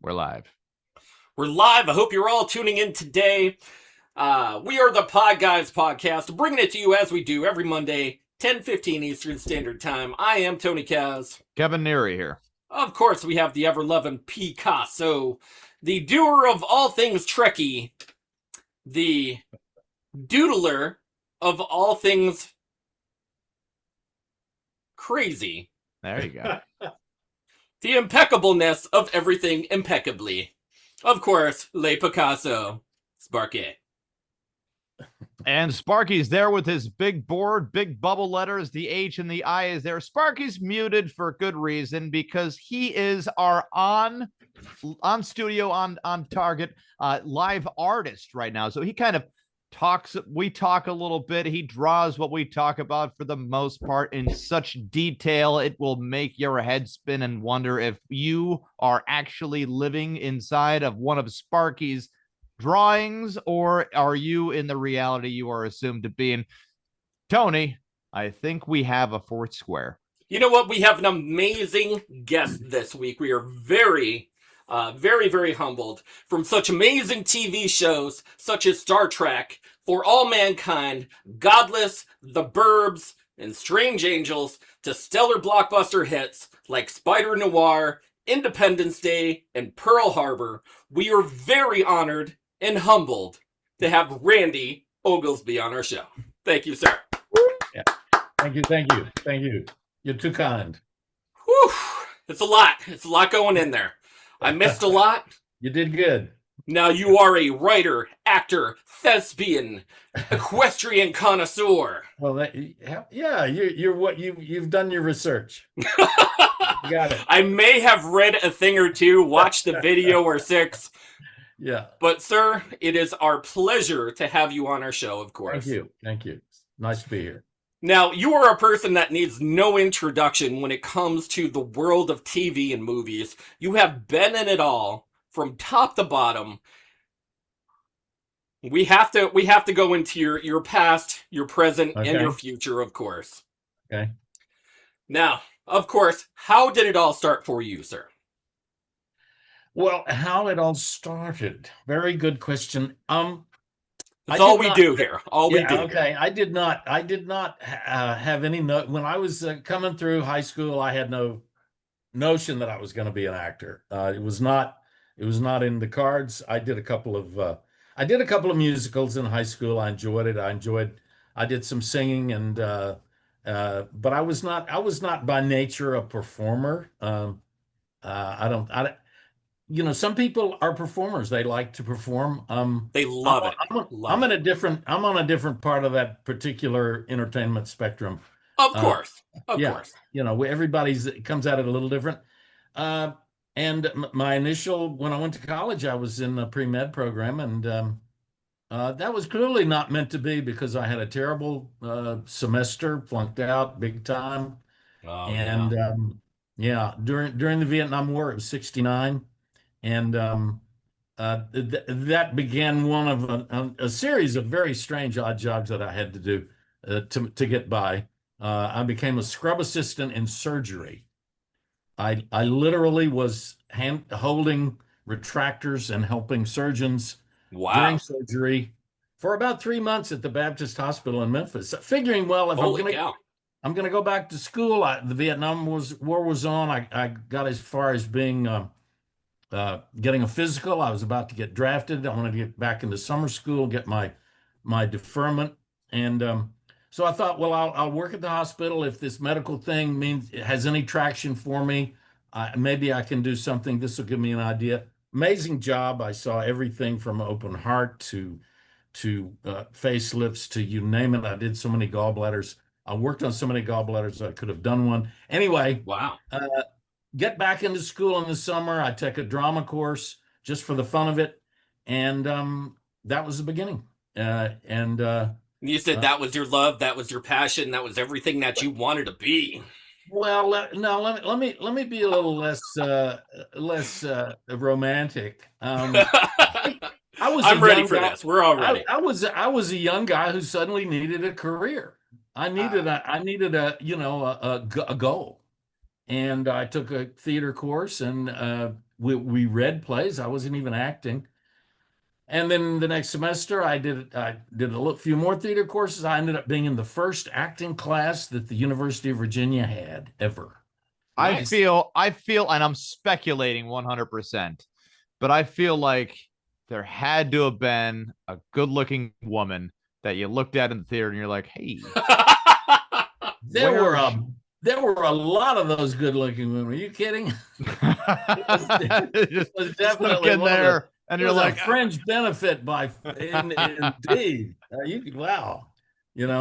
We're live. We're live. I hope you're all tuning in today. We are the Podguyz Podcast, bringing it to you as we do every Monday, 10:15 Eastern Standard Time. I am Tony Kaz. Kevin Neary here. Of course, we have the ever-loving Picasso, the doer of all things Trekkie, the doodler of all things crazy. There you go. The impeccableness of everything impeccably. Of course, Le Picasso, Sparky. And Sparky's there with his big board, big bubble letters. The H and the I is there. Sparky's muted for good reason because he is our on studio, on target live artist right now. So he kind of talks. We talk a little bit. He draws what we talk about for the most part in such detail. It will make your head spin and wonder if you are actually living inside of one of Sparky's drawings, or are you in the reality you are assumed to be in? Tony, I think we have a fourth square. You know what? We have an amazing guest this week. We are very, very humbled from such amazing TV shows such as Star Trek, For All Mankind, Godless, The Burbs, and Strange Angels, to stellar blockbuster hits like Spider Noir, Independence Day, and Pearl Harbor. We are very honored and humbled to have Randy Oglesby on our show. Thank you, sir. Yeah. Thank you. You're too kind. Whew. It's a lot. It's a lot going in there. I missed a lot. You did good. Now you are a writer, actor, thespian, equestrian connoisseur. Well, you're what you've done your research. You got it. I may have read a thing or two, watched a video or six. Yeah. But sir, it is our pleasure to have you on our show, of course. Thank you. Nice to be here. Now, you are a person that needs no introduction when it comes to the world of TV and movies. You have been in it all from top to bottom. We have to go into your past, your present, and your future, of course. Okay. Now, of course, how did it all start for you, sir? Well, how it all started. Very good question. That's all we do here. All we do. Okay. I did not have any when I was coming through high school. I had no notion that I was going to be an actor. It was not in the cards. I did a couple of musicals in high school. I enjoyed it. I did some singing, and but I was not by nature a performer. Some people are performers. They like to perform. They love it. I'm on a different part of that particular entertainment spectrum. Of course. Everybody's comes at it a little different. And my initial, when I went to college, I was in a pre-med program, and that was clearly not meant to be because I had a terrible semester, flunked out big time. During the Vietnam War, it was 1969. And that began one of a series of very strange odd jobs that I had to do to get by. I became a scrub assistant in surgery. I literally was holding retractors and helping surgeons during surgery for about 3 months at the Baptist Hospital in Memphis, figuring, well, if I'm going to go back to school. The Vietnam War was on. I got as far as being getting a physical. I was about to get drafted. I wanted to get back into summer school, get my deferment. And so I thought, well, I'll work at the hospital. If this medical thing means it has any traction for me, maybe I can do something. This will give me an idea. Amazing job. I saw everything from open heart to facelifts to you name it. I did so many gallbladders. I worked on so many gallbladders I could have done one. Anyway, get back into school in the summer. I took a drama course just for the fun of it. And that was the beginning. You said that was your love, that was your passion, that was everything that you wanted to be. Well, let me be a little less romantic. I'm ready for this. We're all ready. I was a young guy who suddenly needed a career. I needed a goal. And I took a theater course and we read plays. I wasn't even acting. And then the next semester, I did few more theater courses. I ended up being in the first acting class that the University of Virginia had ever. Nice. I feel, and I'm speculating 100%, but I feel like there had to have been a good-looking woman that you looked at in the theater and you're like, hey, There were a lot of those good-looking women. Are you kidding? Just was snuck definitely in one of there, and It you're was like, a fringe benefit indeed. Wow.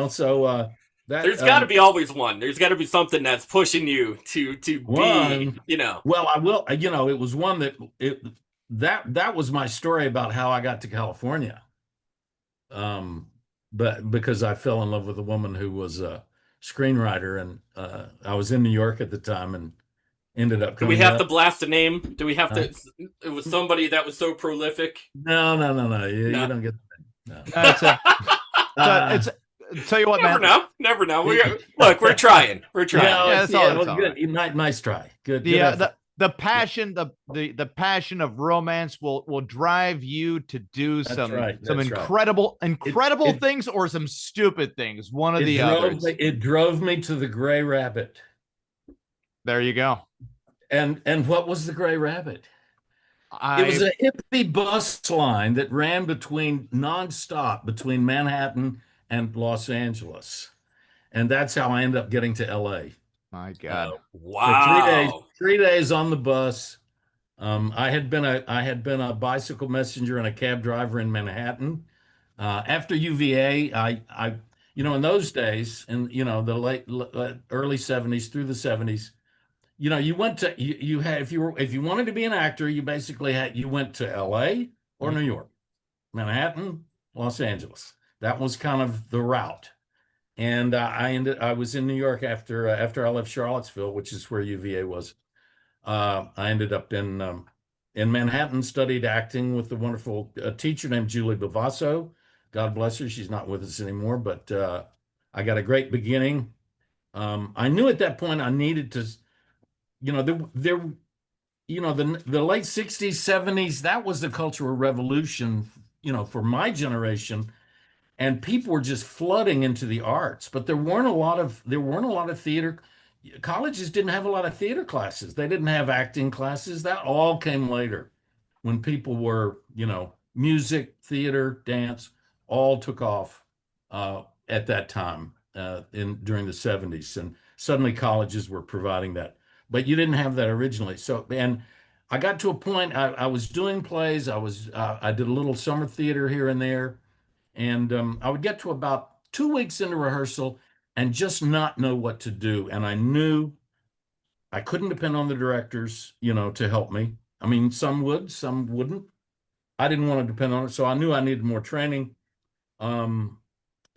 So that There's got to be always one. There's got to be something that's pushing you to be, Well, I will. It was one that was my story about how I got to California. But because I fell in love with a woman who was a screenwriter, and I was in New York at the time, and ended up. Do we have to blast a name? Do we have to? It was somebody that was so prolific. No. You don't get that. no. It's tell you what, Never man. Never know. We're trying. We're trying. Yeah, that's all good. right. Nice try. Good. The passion, the passion of romance will drive you to do some incredible things or some stupid things. One of the others. It drove me to the Gray Rabbit. There you go. And what was the Gray Rabbit? It was a hippie bus line that ran nonstop between Manhattan and Los Angeles, and that's how I ended up getting to L.A. My God! Wow! For 3 days on the bus. I had been a bicycle messenger and a cab driver in Manhattan. After UVA, I in those days, in the early 70s through the 70s, you went to you had if you wanted to be an actor, you basically you went to L.A. or New York, Manhattan, Los Angeles. That was kind of the route. And I was in New York after I left Charlottesville, which is where UVA was. I ended up in Manhattan, studied acting with a wonderful teacher named Julie Bavasso. God bless her. She's not with us anymore, but I got a great beginning. I knew at that point I needed to, the late 60s, 70s, that was the cultural revolution, for my generation. And people were just flooding into the arts, but there weren't a lot of theater. Colleges didn't have a lot of theater classes. They didn't have acting classes. That all came later, when people were, music, theater, dance, all took off at that time during the 70s, and suddenly colleges were providing that. But you didn't have that originally. So, and I got to a point. I was doing plays. I did a little summer theater here and there. And I would get to about 2 weeks into rehearsal and just not know what to do. And I knew I couldn't depend on the directors, to help me. I mean, some would, some wouldn't. I didn't want to depend on it. So I knew I needed more training. And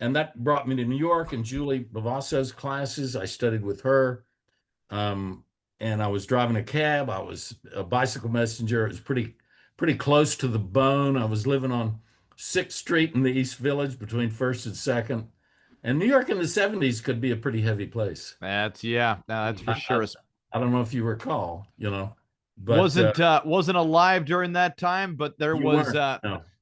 that brought me to New York and Julie Bavasso's classes. I studied with her. And I was driving a cab. I was a bicycle messenger. It was pretty close to the bone. I was living on 6th Street in the East Village between 1st and 2nd. And New York in the 70s could be a pretty heavy place. That's for sure. I don't know if you recall, but wasn't alive during that time, but there was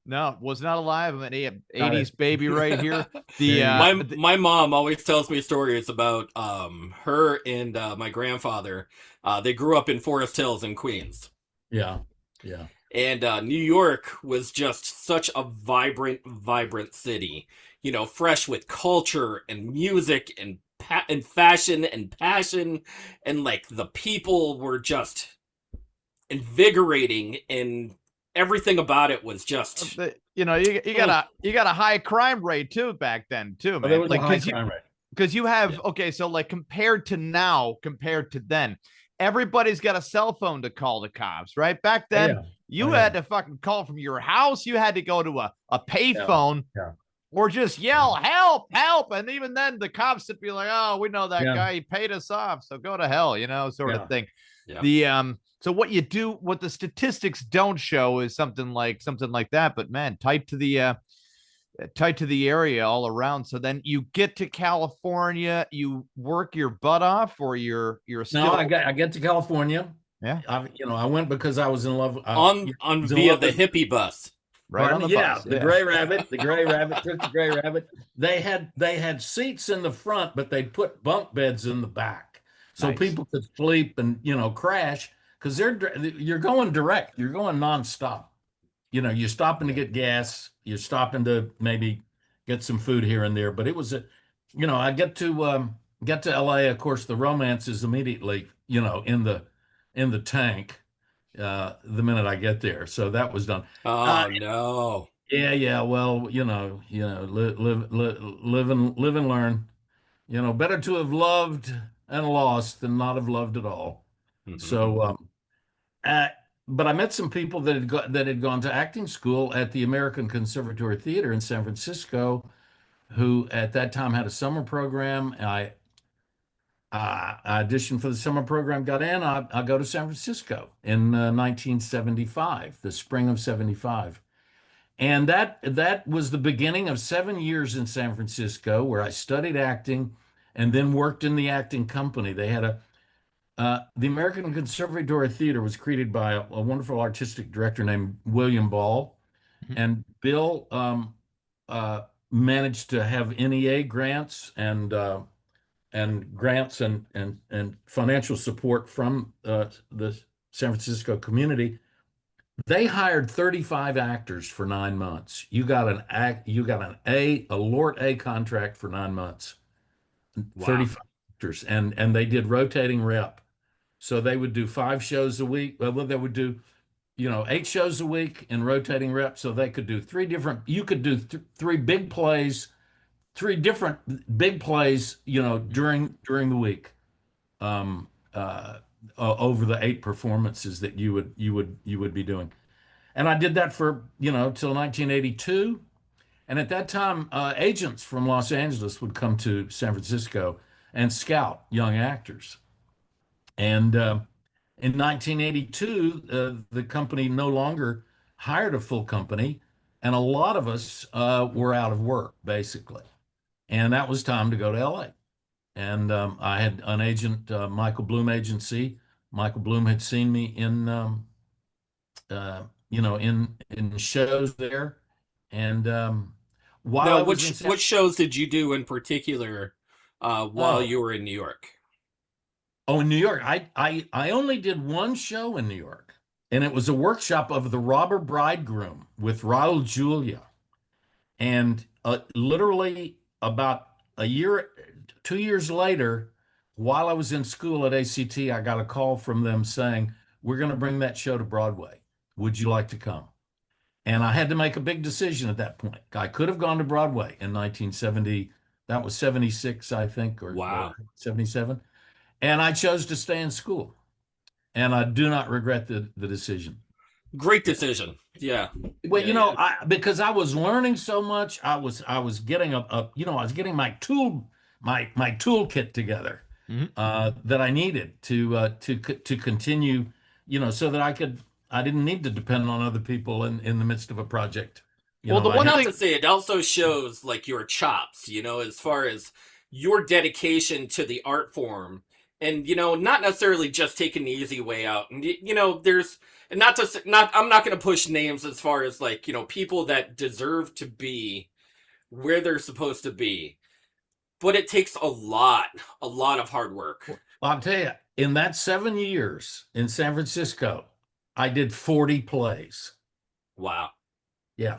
no, was not alive. I'm an 80s baby right here. My mom always tells me stories about her and my grandfather. They grew up in Forest Hills in Queens. Yeah. And New York was just such a vibrant city, fresh with culture and music and fashion and passion. And like the people were just invigorating, and everything about it was just, you got a high crime rate too back then too, man. There was a high crime rate. Because you have, so like compared to then, everybody's got a cell phone to call the cops, right? Back then, you had to fucking call from your house. You had to go to a payphone or just yell, help. And even then, the cops would be like, oh, we know that guy. He paid us off. So go to hell, sort of thing. Yeah. So what the statistics don't show is something like that. But man, tight to the area all around. So then you get to California, you work your butt off, or you're still. No, I get to California. Yeah. I went because I was in love. on was in via love the with- hippie bus. Right on Pardon? the Yeah, bus. the gray rabbit. The gray rabbit took the gray rabbit. They had seats in the front, but they put bunk beds in the back, so Nice. people could sleep and crash because you're going direct. You're going nonstop. You're stopping to get gas. You're stopping to maybe get some food here and there. But it was I get to LA. Of course, the romance is immediately in the tank the minute I get there. So that was done. Oh no. Yeah. Well, live and learn. Better to have loved and lost than not have loved at all. Mhm. So, uh, but I met some people that had gone to acting school at the American Conservatory Theater in San Francisco, who at that time had a summer program. I auditioned for the summer program, got in. I go to San Francisco in 1975, the spring of '75. And that was the beginning of 7 years in San Francisco, where I studied acting and then worked in the acting company. They had the American Conservatory Theater was created by a wonderful artistic director named William Ball, Mhm. and Bill managed to have NEA grants and grants and financial support from the San Francisco community. They hired 35 actors for 9 months. You got a Lort A contract for 9 months. Wow. 35 actors, and they did rotating rep. So they would do 5 shows a week. Well, they would do 8 shows a week in rotating rep. So they could do you could do 3 big plays, 3 different big plays, during the week. Over the 8 performances that you would be doing. And I did that for, till 1982. And at that time, agents from Los Angeles would come to San Francisco and scout young actors. And in 1982, the company no longer hired a full company, and a lot of us were out of work, basically. And that was time to go to LA. And I had an agent, Michael Bloom Agency. Michael Bloom had seen me in in shows there. And while Now, I was which shows did you do in particular while you were in New York? in New York, I only did one show in New York, and it was a workshop of The Robber Bridegroom with Raul Julia. And literally about 2 years later, while I was in school at ACT, I got a call from them saying, "We're going to bring that show to Broadway. Would you like to come?" And I had to make a big decision at that point. I could have gone to Broadway in 1970. That was 76, I think, or Wow. 77. And I chose to stay in school. And I do not regret the decision. Great decision. Yeah. Well, Yeah. because I was learning so much, I was getting I was getting my toolkit together that I needed to continue, so that I didn't need to depend on other people in the midst of a project. Well, the one Not thing to say, it also shows like your chops, as far as your dedication to the art form, and not necessarily just taking the easy way out. And there's, and not to say, I'm not going to push names as far as like people that deserve to be where they're supposed to be, but it takes a lot of hard work. Well, I'll tell you, in that 7 years in San Francisco, I did 40 plays. Wow. Yeah.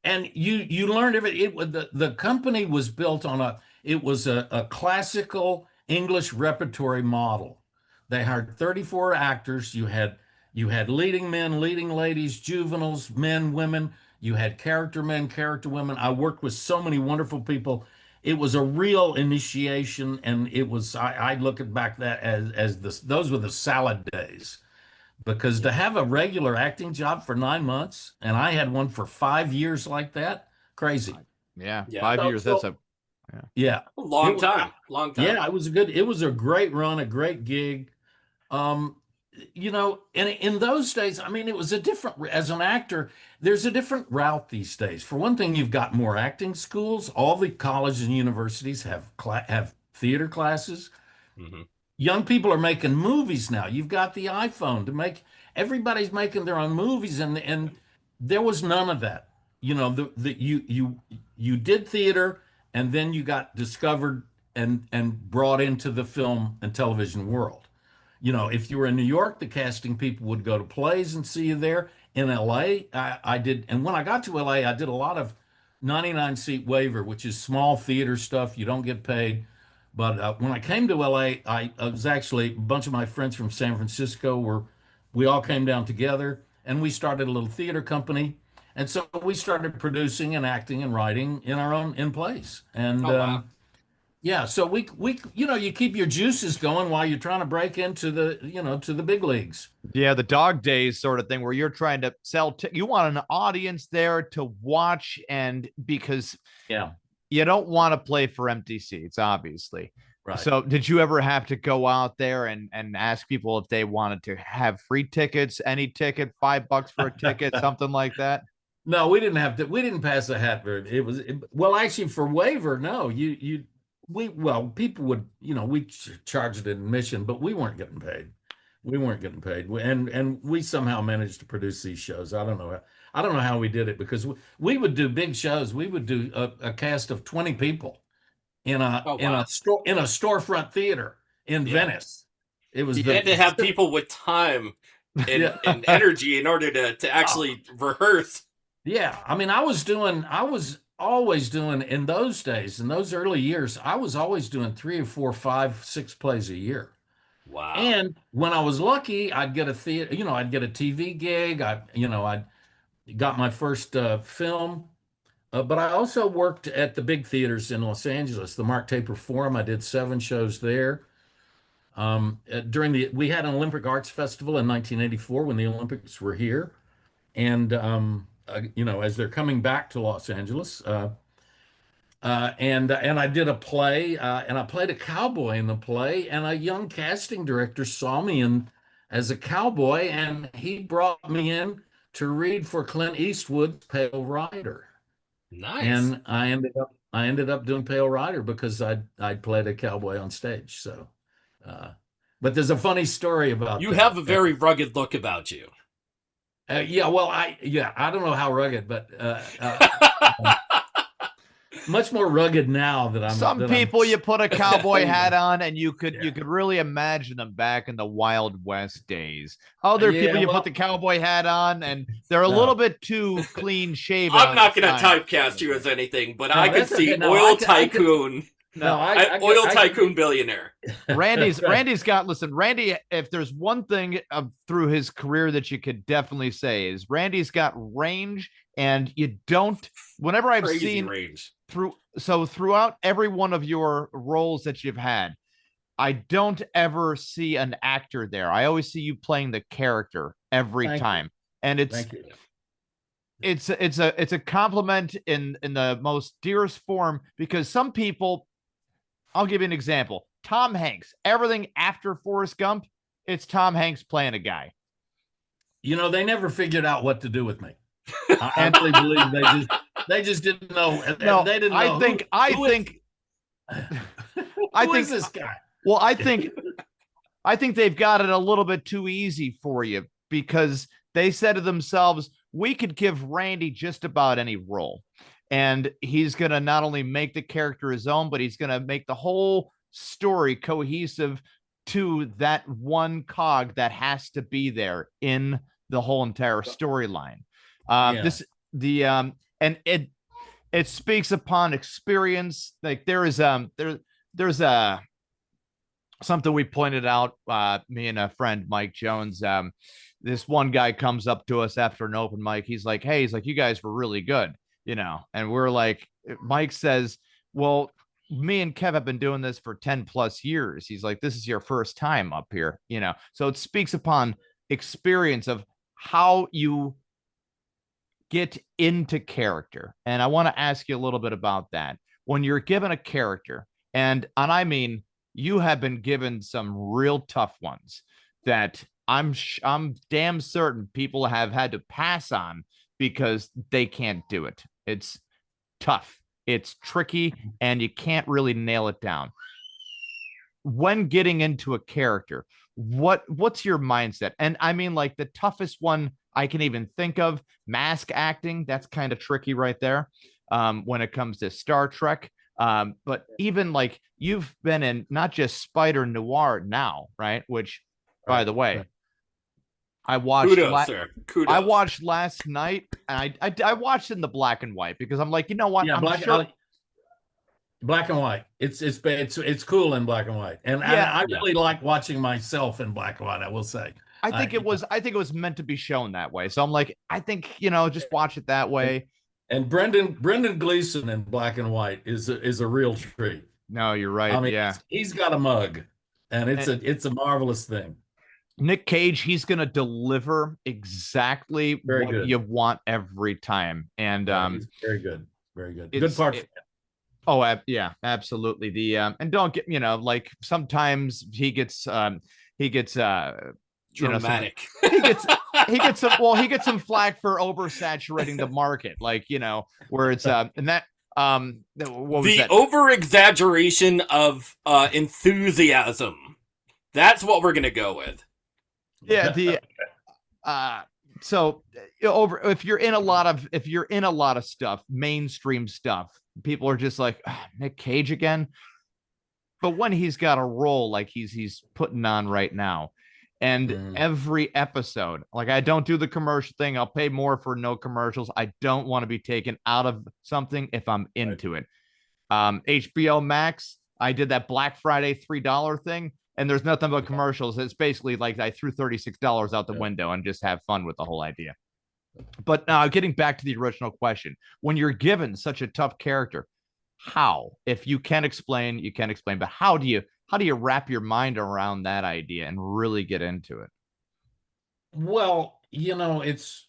And you learned the company was built on a classical English repertory model. They hired 34 actors. You had leading men, leading ladies, juveniles, men, women. You had character men, character women. I worked with so many wonderful people. It was a real initiation, and it was I look at back that as those were the salad days. Because to have a regular acting job for 9 months, and I had one for 5 years like that, crazy. Yeah, Yeah. 5 So- years. so- That's Yeah, Long It- time. yeah, it was a great run, a great gig. And in those days, I mean, it was as an actor, there's a different route these days. For one thing, you've got more acting schools. All the colleges and universities have theater classes. Mhm. young people are making movies now. You've got the iPhone to make, everybody's making their own movies, and there was none of that. You know, you did theater, and then you got discovered and brought into the film and television world. You know, if you were in New York, the casting people would go to plays and see you there. In LA, I did, and when I got to LA, I did a lot of 99-seat waiver, which is small theater stuff. You don't get paid. But when I came to LA, I was actually, a bunch of my friends from San Francisco we all came down together, and we started a little theater company. And so we started producing and acting and writing in plays. And wow. yeah, so we you keep your juices going while you're trying to break into the big leagues. Yeah, the dog days sort of thing where you're trying to sell. You want an audience there to watch, and because Yeah, you don't want to play for empty seats, obviously. right. So did you ever have to go out there and ask people if they wanted to have free tickets, any ticket, $5 for a ticket, something like that? No, we didn't have to. We didn't pass a hat. Well, actually, for waiver, no. People would, we charged an admission, but we weren't getting paid. We weren't getting paid, and we somehow managed to produce these shows. I don't know how we did it, because we would do big shows. We would do a cast of 20 people in a storefront theater in Venice. It was you had to have people with time and energy in order to actually rehearse. Yeah, I mean, I was always doing, in those days, in those early years, I was always doing 3 or 4, 5, 6 plays a year. Wow. And when I was lucky, I'd get a theater, I'd get a TV gig. I got my first film, but I also worked at the big theaters in Los Angeles, the Mark Taper Forum. I did 7 shows there. We had an Olympic Arts Festival in 1984 when the Olympics were here. And, as they're coming back to Los Angeles, and I did a play, and I played a cowboy in the play, and a young casting director saw me as a cowboy, and he brought me in to read for Clint Eastwood's Pale Rider. Nice. And I ended up doing Pale Rider because I'd played a cowboy on stage. So, but there's a funny story about you that. have a very rugged look about you. I don't know how rugged, but much more rugged now that I'm. Some people, you put a cowboy hat on, and you could really imagine them back in the Wild West days. Other people, you put the cowboy hat on, and they're a little bit too clean shaven. I'm not going to typecast you as anything, but I could see oil tycoon. Oil tycoon billionaire. Randy, if there's one thing through his career that you could definitely say is Randy's got range, and you don't, whenever I've seen range throughout every one of your roles that you've had, I don't ever see an actor there. I always see you playing the character every time. And it's a compliment in the most dearest form, because some people, I'll give you an example. Tom Hanks, everything after Forrest Gump, it's Tom Hanks playing a guy. They never figured out what to do with me. I really believe they just didn't know. No, they didn't know. I think this guy? Well, I think they've got it a little bit too easy for you, because they said to themselves, we could give Randy just about any role, and he's going to not only make the character his own, but he's going to make the whole story cohesive to that one cog that has to be there in the whole entire storyline. And it speaks upon experience. Like there's something we pointed out, me and a friend, Mike Jones. This one guy comes up to us after an open mic. He's like, you guys were really good, and we're like, Mike says, well, me and Kev have been doing this for 10 plus years. He's like, this is your first time up here, so it speaks upon experience of how you get into character. And I want to ask you a little bit about that. When you're given a character, and I mean, you have been given some real tough ones that I'm damn certain people have had to pass on because they can't do it. It's tough. It's tricky, and you can't really nail it down. when getting into a character, what's your mindset? And I mean, like the toughest one I can even think of, mask acting. That's kind of tricky right there. When it comes to Star Trek. But even like you've been in not just Spider Noir now, right? Which, by the way, right. I watched. Kudos, sir. Kudos. I watched last night, and I watched in the black and white because I'm like, you know what? Yeah, black and white. It's cool in black and white, and I really like watching myself in black and white. I will say. I think it was meant to be shown that way. So I'm like, I think just watch it that way. And Brendan Gleeson in black and white is a real treat. No, you're right. I mean, yeah, he's got a mug, and it's a marvelous thing. Nick Cage, he's gonna deliver exactly Very what good. you want every time, and he's very good, very good. It's- Good part. Oh, yeah, absolutely. The and don't get like sometimes he gets dramatic. He gets some flack for oversaturating the market, like where it's and that what was the that? over exaggeration of enthusiasm. That's what we're gonna go with. Yeah, the so over if you're in a lot of stuff, mainstream stuff, people are just like Nick Cage again. But when he's got a role like he's putting on right now, and every episode, like I don't do the commercial thing. I'll pay more for no commercials. I don't want to be taken out of something if I'm into it. HBO Max, I did that Black Friday $3 thing, and there's nothing but commercials. It's basically like I threw $36 out the window and just have fun with the whole idea. But getting back to the original question, when you're given such a tough character, how, if you can explain, you can explain, but how do you wrap your mind around that idea and really get into it? Well, it's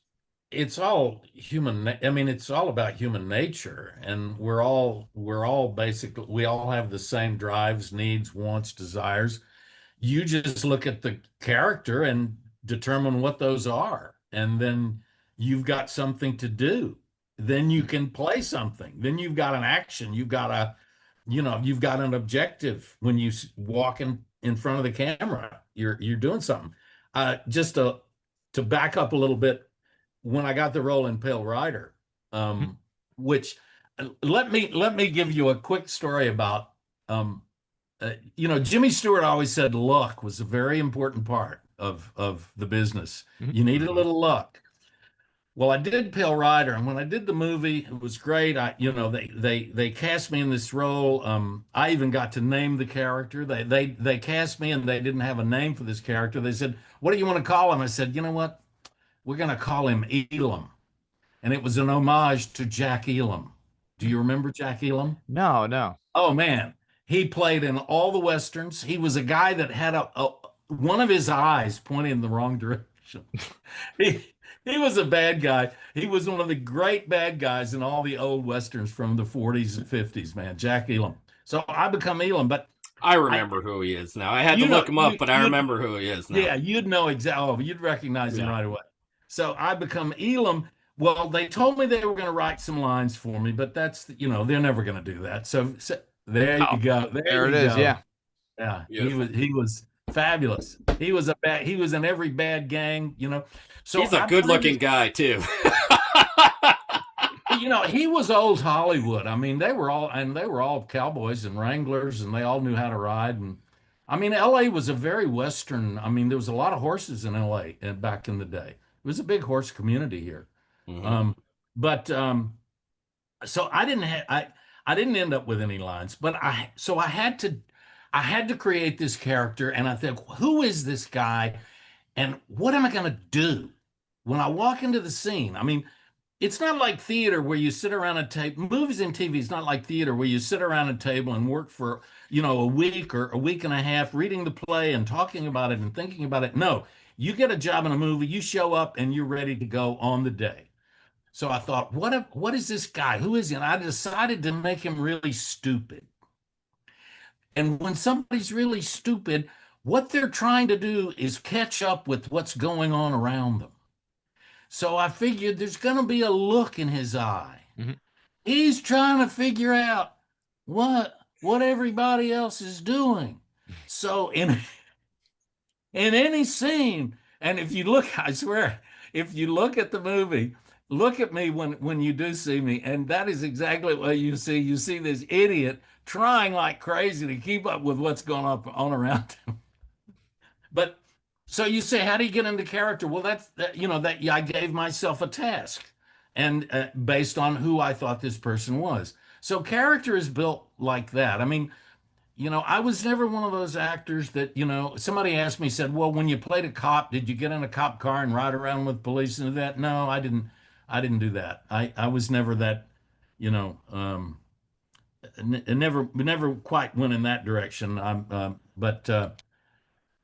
all human. I mean, it's all about human nature, and we're all basically, we all have the same drives, needs, wants, desires. You just look at the character and determine what those are, and then you've got something to do. Then you can play something. Then you've got an action. You've got an objective when you walk in front of the camera. You're doing something. Just to back up a little bit, when I got the role in Pale Rider, which let me give you a quick story about. Jimmy Stewart always said luck was a very important part of the business. You needed a little luck. Well, I did Pale Rider, and when I did the movie, it was great. They cast me in this role. I even got to name the character. They cast me, and they didn't have a name for this character. They said, "What do you want to call him?" I said, "You know what? We're going to call him Elam," and it was an homage to Jack Elam. Do you remember Jack Elam? No. Oh man, he played in all the westerns. He was a guy that had one of his eyes pointed in the wrong direction. He was a bad guy. He was one of the great bad guys in all the old westerns from the 40s and 50s, man, Jack Elam. So I become Elam, but I remember who he is now. I had to look him up, but I remember who he is now. Yeah, you'd know exactly. Oh, you'd recognize him right away. So I become Elam. Well, they told me they were going to write some lines for me, but that's, they're never going to do that. So there you go. There it is. Yeah. Yeah. He was fabulous. He was in every bad gang, So he's a good-looking guy too. He was old Hollywood. I mean, they were all cowboys and wranglers, and they all knew how to ride. And I mean, LA was a very Western. I mean, there was a lot of horses in LA back in the day. It was a big horse community here. So I didn't end up with any lines, but I had to create this character, and I think, who is this guy, and what am I going to do when I walk into the scene? I mean, it's not like theater where you sit around a table. Movies and TV is not like theater where you sit around a table and work for a week or a week and a half reading the play and talking about it and thinking about it. No, you get a job in a movie, you show up, and you're ready to go on the day. So I thought, what is this guy? Who is he? And I decided to make him really stupid. And when somebody's really stupid, what they're trying to do is catch up with what's going on around them. So I figured there's going to be a look in his eye. He's trying to figure out what everybody else is doing. So in any scene, and if you look, I swear, if you look at the movie, look at me when you do see me, and that is exactly what you see. You see this idiot trying like crazy to keep up with what's going on around him. But so you say, how do you get into character? Well, that's that, that I gave myself a task, and based on who I thought this person was. So character is built like that. I mean, I was never one of those actors that, somebody asked me, said, well, when you played a cop, did you get in a cop car and ride around with police and that? No, I didn't. I didn't do that. I was never that, never quite went in that direction. But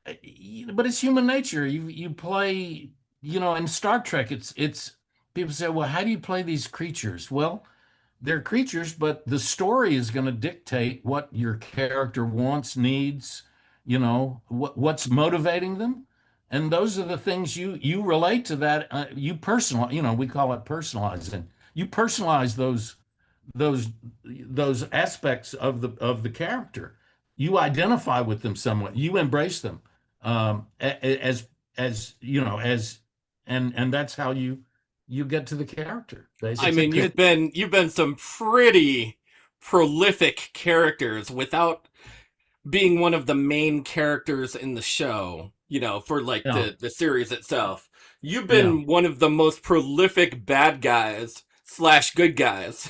it's human nature. You play, in Star Trek, it's people say, well, how do you play these creatures? Well, they're creatures, but the story is going to dictate what your character wants, needs, what's motivating them. And those are the things you relate to that. You personal, we call it personalizing. You personalize those aspects of the character. You identify with them somewhat. You embrace them as and that's how you get to the character. Basically. I mean, you've been some pretty prolific characters without being one of the main characters in the show, for like the series itself. You've been one of the most prolific bad guys / good guys.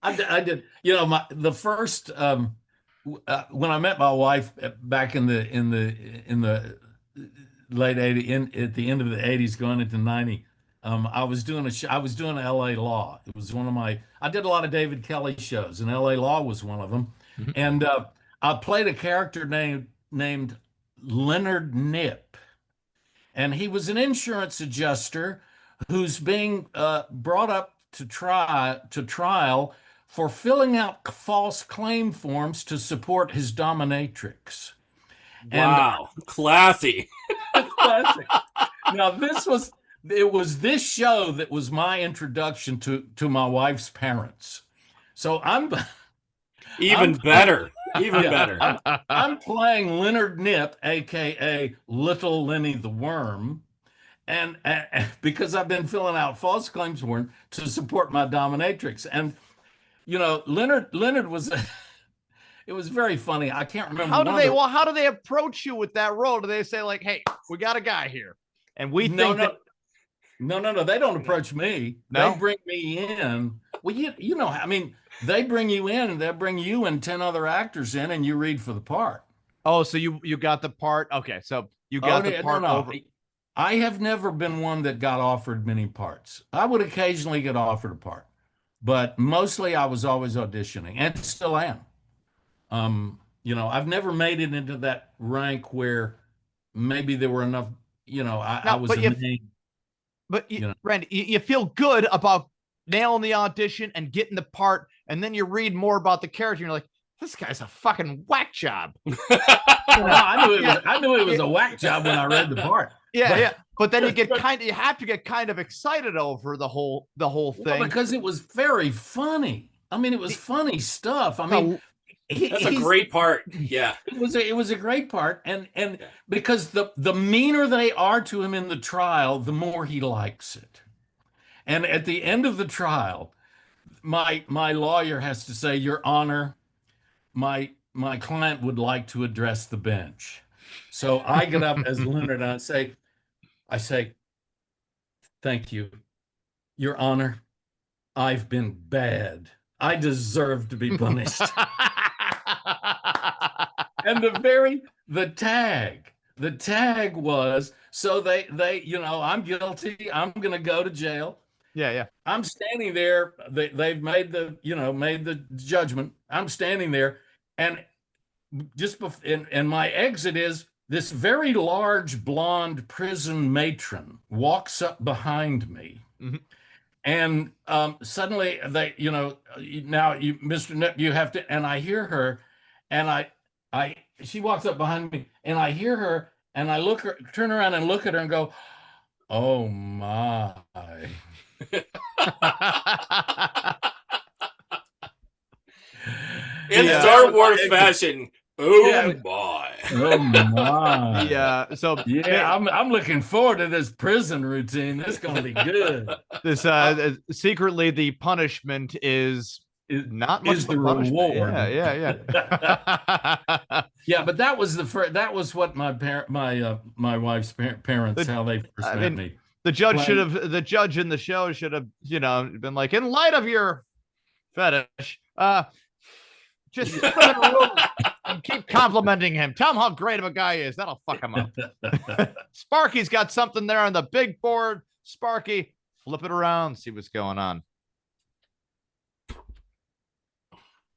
I did, the first when I met my wife back in the late 80s, at the end of the 80s, going into 90. I was doing I was doing L.A. Law. It was one of I did a lot of David Kelly shows, and L.A. Law was one of them. Mm-hmm. And I played a character named Leonard Nip, and he was an insurance adjuster who's being brought up to trial for filling out false claim forms to support his dominatrix. Wow, classy. Classic. Now it was this show that was my introduction to my wife's parents. So I'm better. I'm playing Leonard Nip, aka Little Lenny the Worm, and because I've been filling out false claims forms to support my dominatrix. And Leonard was it was very funny. I can't remember. How do they approach you with that role? Do they say like, "Hey, we got a guy here," and we think that? No. They don't approach me. No? They bring me in. Well, I mean, they bring you in, and they'll bring you and 10 other actors in, and you read for the part. Oh, so you got the part? Okay, so you got the part over. I have never been one that got offered many parts. I would occasionally get offered a part, but mostly I was always auditioning, and still am. I've never made it into that rank where maybe there were enough, I was a name. But Randy, you feel good about nailing the audition and getting the part, and then you read more about the character, and you're like, this guy's a fucking whack job. I knew it was a whack job when I read the part. Yeah. But then you have to get kind of excited over the whole thing. Well, because it was very funny. I mean, it was funny stuff. I mean, that's a great part. Yeah, it was a great part, and because the meaner they are to him in the trial, the more he likes it. And at the end of the trial, my lawyer has to say, "Your Honor, my client would like to address the bench." So I get up as Leonard and I say, "Thank you, Your Honor. I've been bad. I deserve to be punished." And the tag was, so they I'm guilty. I'm going to go to jail. Yeah. I'm standing there. They've made the judgment. I'm standing there, and and my exit is this very large blonde prison matron walks up behind me. Mm-hmm. And suddenly they, now you, Mr. Nip, you have to, and I hear her, and she walks up behind me, and I hear her, and I turn around and look at her and go, "Oh my." In Star Wars fashion, Oh Yeah. my. Oh my. Yeah. So Yeah, I'm looking forward to this prison routine. This is gonna be good. this secretly the punishment is Is not much is of a the punishment. reward. Yeah. Yeah, but that was that was what my my wife's parents how they first I met mean, me. the judge Playing- should have the judge in the show should have, been like, in light of your fetish, just put him in a room and keep complimenting him. Tell him how great of a guy he is. That'll fuck him up. Sparky's got something there on the big board. Sparky, flip it around, see what's going on.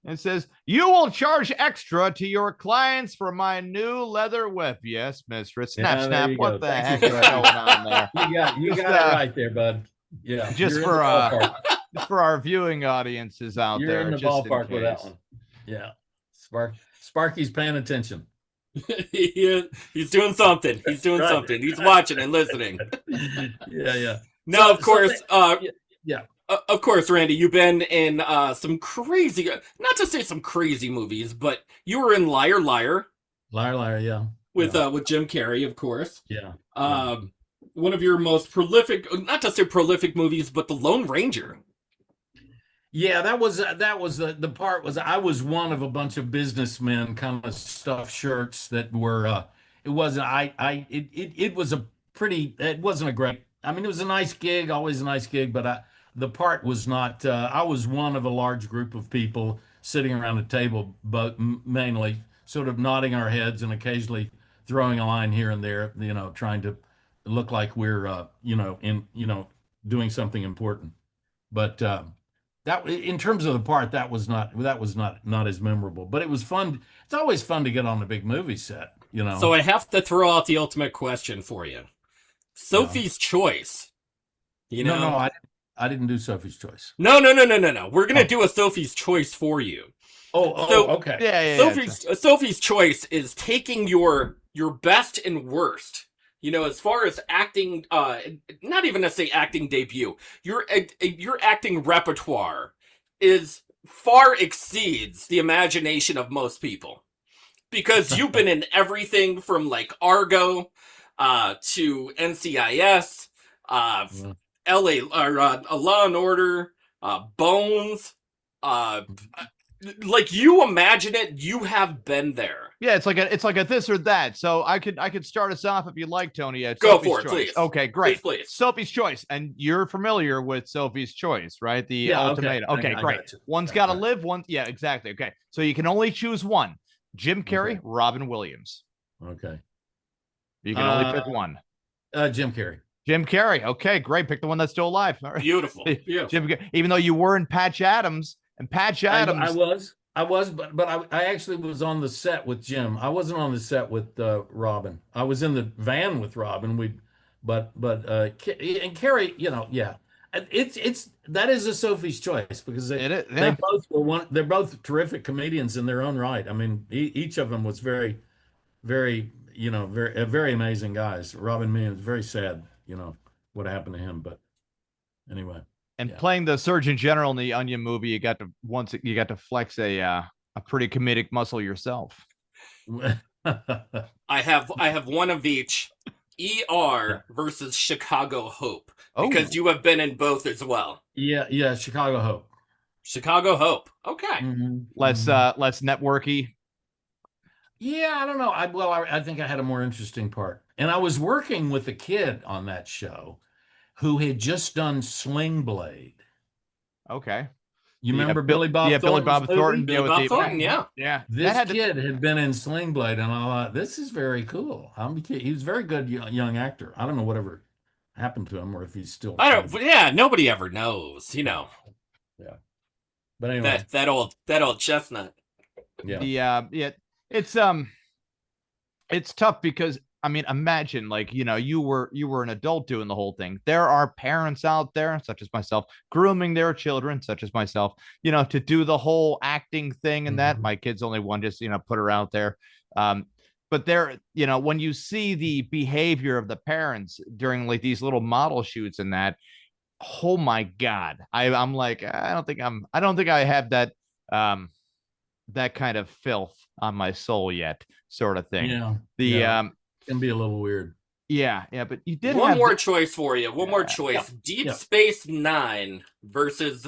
It says, you will charge extra to your clients for my new leather whip. Yes, mistress. Snap, Yeah, there snap. you What go. the Thank heck you. is going on there? You Just, got it right there, bud. Yeah, just you're in for the ballpark. just for our viewing audiences out You're there. in the just ballpark with that case. one. Yeah, Sparky's paying attention. He's doing something. He's doing Right. something. He's watching and listening. Yeah. No, of course. Yeah. Of course, Randy, you've been in some crazy, not to say some crazy movies, but you were in Liar Liar Liar, yeah. with Jim Carrey, of course. Yeah. One of your most prolific, not to say prolific movies, but The Lone Ranger. Yeah, that was the part was I was one of a bunch of businessmen kind of stuffed shirts that were it wasn't it was a pretty it wasn't a great I mean it was a nice gig, always a nice gig, but the part was not I was one of a large group of people sitting around a table, but mainly sort of nodding our heads and occasionally throwing a line here and there, trying to look like we're doing something important. But that in terms of the part, that was not as memorable, but it was fun. It's always fun to get on a big movie set, So I have to throw out the ultimate question for you. Sophie's Choice. No, I didn't do Sophie's Choice. No. We're gonna do a Sophie's Choice for you. Okay. Yeah. Sophie's Choice is taking your best and worst. As far as acting, not even to say acting debut, your acting repertoire far exceeds the imagination of most people, because you've been in everything from like Argo, to NCIS, LA, Law and Order, Bones, like you imagine it, you have been there. Yeah, it's like a this or that. So I could start us off if you like, Tony. Go Sophie's for it, Choice. please. Okay, great. Please. Sophie's Choice, and you're familiar with Sophie's Choice, right? The Yeah, ultimatum. Okay, I great. got you. One's Okay, got to right. live. One, yeah, exactly. Okay, so you can only choose one: Jim Carrey, Okay. Robin Williams. Okay. You can only pick one. Jim Carrey. Jim Carrey. Okay, great. Pick the one that's still alive. All right. Beautiful. Jim, even though you were in Patch Adams, and Patch Adams, I was, but I actually was on the set with Jim. I wasn't on the set with Robin. I was in the van with Robin. And Carrie, yeah, that is a Sophie's Choice because they both were they're both terrific comedians in their own right. I mean, each of them was very, very, very amazing guys. Robin Williams, very sad, what happened to him, but anyway. And playing the Surgeon General in the Onion movie, you got to flex a pretty comedic muscle yourself. I have one of each. ER versus Chicago Hope, because you have been in both as well. Yeah, Chicago Hope. Chicago Hope. Okay. Mm-hmm. Less networky. Yeah, I don't know. I think I had a more interesting part, and I was working with a kid on that show who had just done Sling Blade. Okay. You remember Billy Bob Thornton? Billy Bob Thornton. Billy Bob Thornton, yeah. Yeah. This kid had been in Sling Blade, and I thought, this is very cool. He was a very good young actor. I don't know whatever happened to him or if he's still... nobody ever knows, Yeah. But anyway. That old chestnut. Yeah. It's tough because, I mean, imagine you were an adult doing the whole thing. There are parents out there, such as myself, grooming their children, such as myself, to do the whole acting thing and that. My kid's only one, just, put her out there. But there, when you see the behavior of the parents during like these little model shoots and that, oh my God, I'm like, I don't think I have that, that kind of filth on my soul yet, sort of thing. Yeah. The yeah. Can be a little weird. yeah, but you did One have more choice for you. One more choice. Yeah. Deep Yeah. Space Nine versus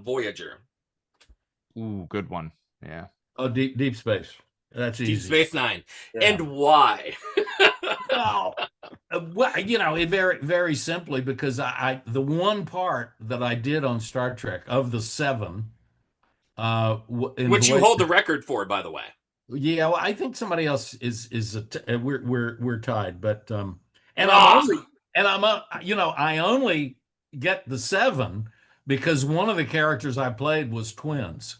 Voyager. Ooh, good one. Yeah. Oh, Deep Space. That's Deep easy. Space Nine. Yeah. And why? Well, it very, very simply because the one part that I did on Star Trek of the 7, Which you hold the record for, by the way. Yeah, well, I think somebody else is we're tied, but and Ah. I only get the 7 because one of the characters I played was twins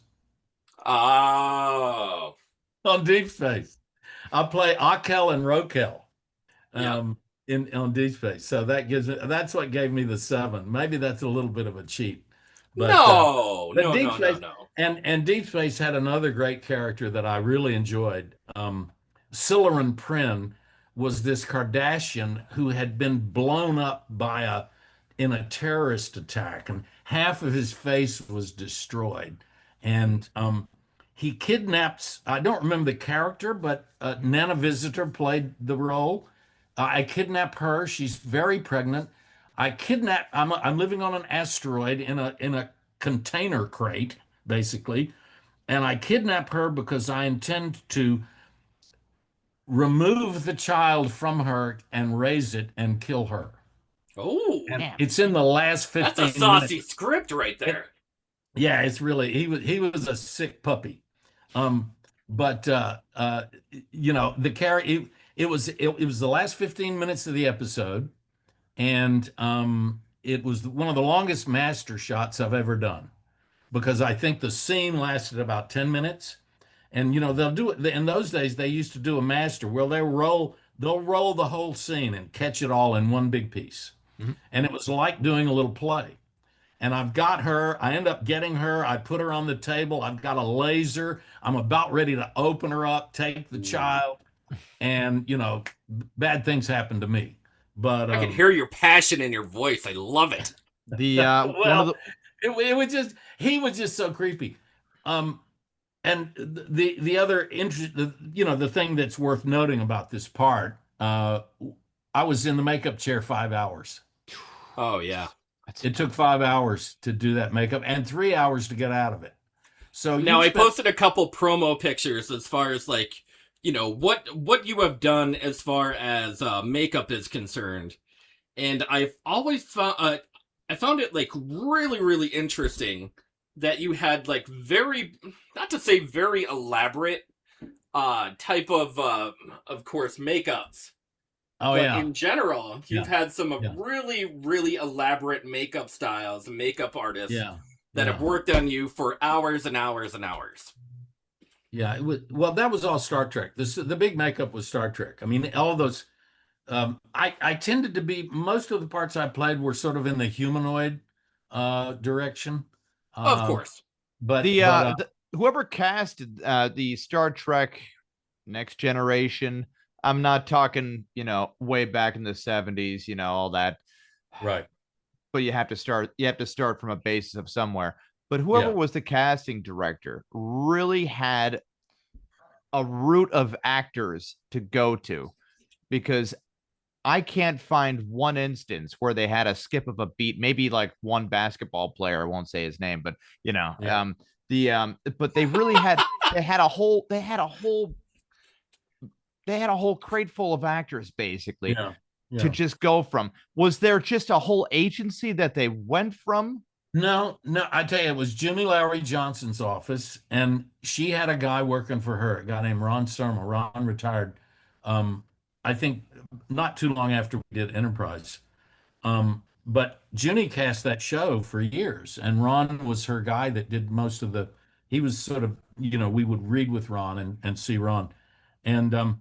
Oh. on Deep Space. I play Akel and Rokel Yeah. on Deep Space, so that's what gave me the 7. Maybe that's a little bit of a cheat, but No. Deep Space, And Deep Space had another great character that I really enjoyed. Sileran Prin was this Kardashian who had been blown up in a terrorist attack, and half of his face was destroyed. And he kidnaps. I don't remember the character, but Nana Visitor played the role. I kidnap her. She's very pregnant. I'm living on an asteroid in a container crate, basically. And I kidnap her because I intend to remove the child from her and raise it and kill her. Oh, and it's in the last 15 that's a saucy script right there. Yeah, it's really he was a sick puppy. But the character it was the last 15 minutes of the episode, and it was one of the longest master shots I've ever done, because I think the scene lasted about 10 minutes. And, they'll do it. In those days, they used to do a master where they'll roll the whole scene and catch it all in one big piece. Mm-hmm. And it was like doing a little play. And I've got her. I end up getting her. I put her on the table. I've got a laser. I'm about ready to open her up, take the child. And, bad things happen to me. But I can hear your passion in your voice. I love it. It was just, he was just so creepy. And the other interest, the thing that's worth noting about this part, I was in the makeup chair 5 hours. Oh yeah, it took 5 hours to do that makeup and 3 hours to get out of it. So now I posted a couple promo pictures as far as what you have done as far as makeup is concerned, and I've always found I found it really, really interesting that you had very, not to say very elaborate type of course makeups. Oh, but yeah. In general, you've had some really, really elaborate makeup styles and makeup artists that have worked on you for hours and hours and hours. Yeah, that was all Star Trek. The big makeup was Star Trek. I mean, all those. I tended to be, most of the parts I played were sort of in the humanoid direction. Of course. But whoever casted the Star Trek Next Generation, I'm not talking, way back in the 70s, all that. Right. But you have to start from a basis of somewhere. But whoever was the casting director really had a root of actors to go to, because I can't find one instance where they had a skip of a beat. Maybe one basketball player, I won't say his name, but but they really had they had a whole crate full of actors basically to just go from. Was there just a whole agency that they went from? No, I tell you, it was Junie Lowry Johnson's office, and she had a guy working for her, a guy named Ron Surma. Ron retired, I think, not too long after we did Enterprise. But Junie cast that show for years, and Ron was her guy that did most of he was sort of, we would read with Ron and see Ron. And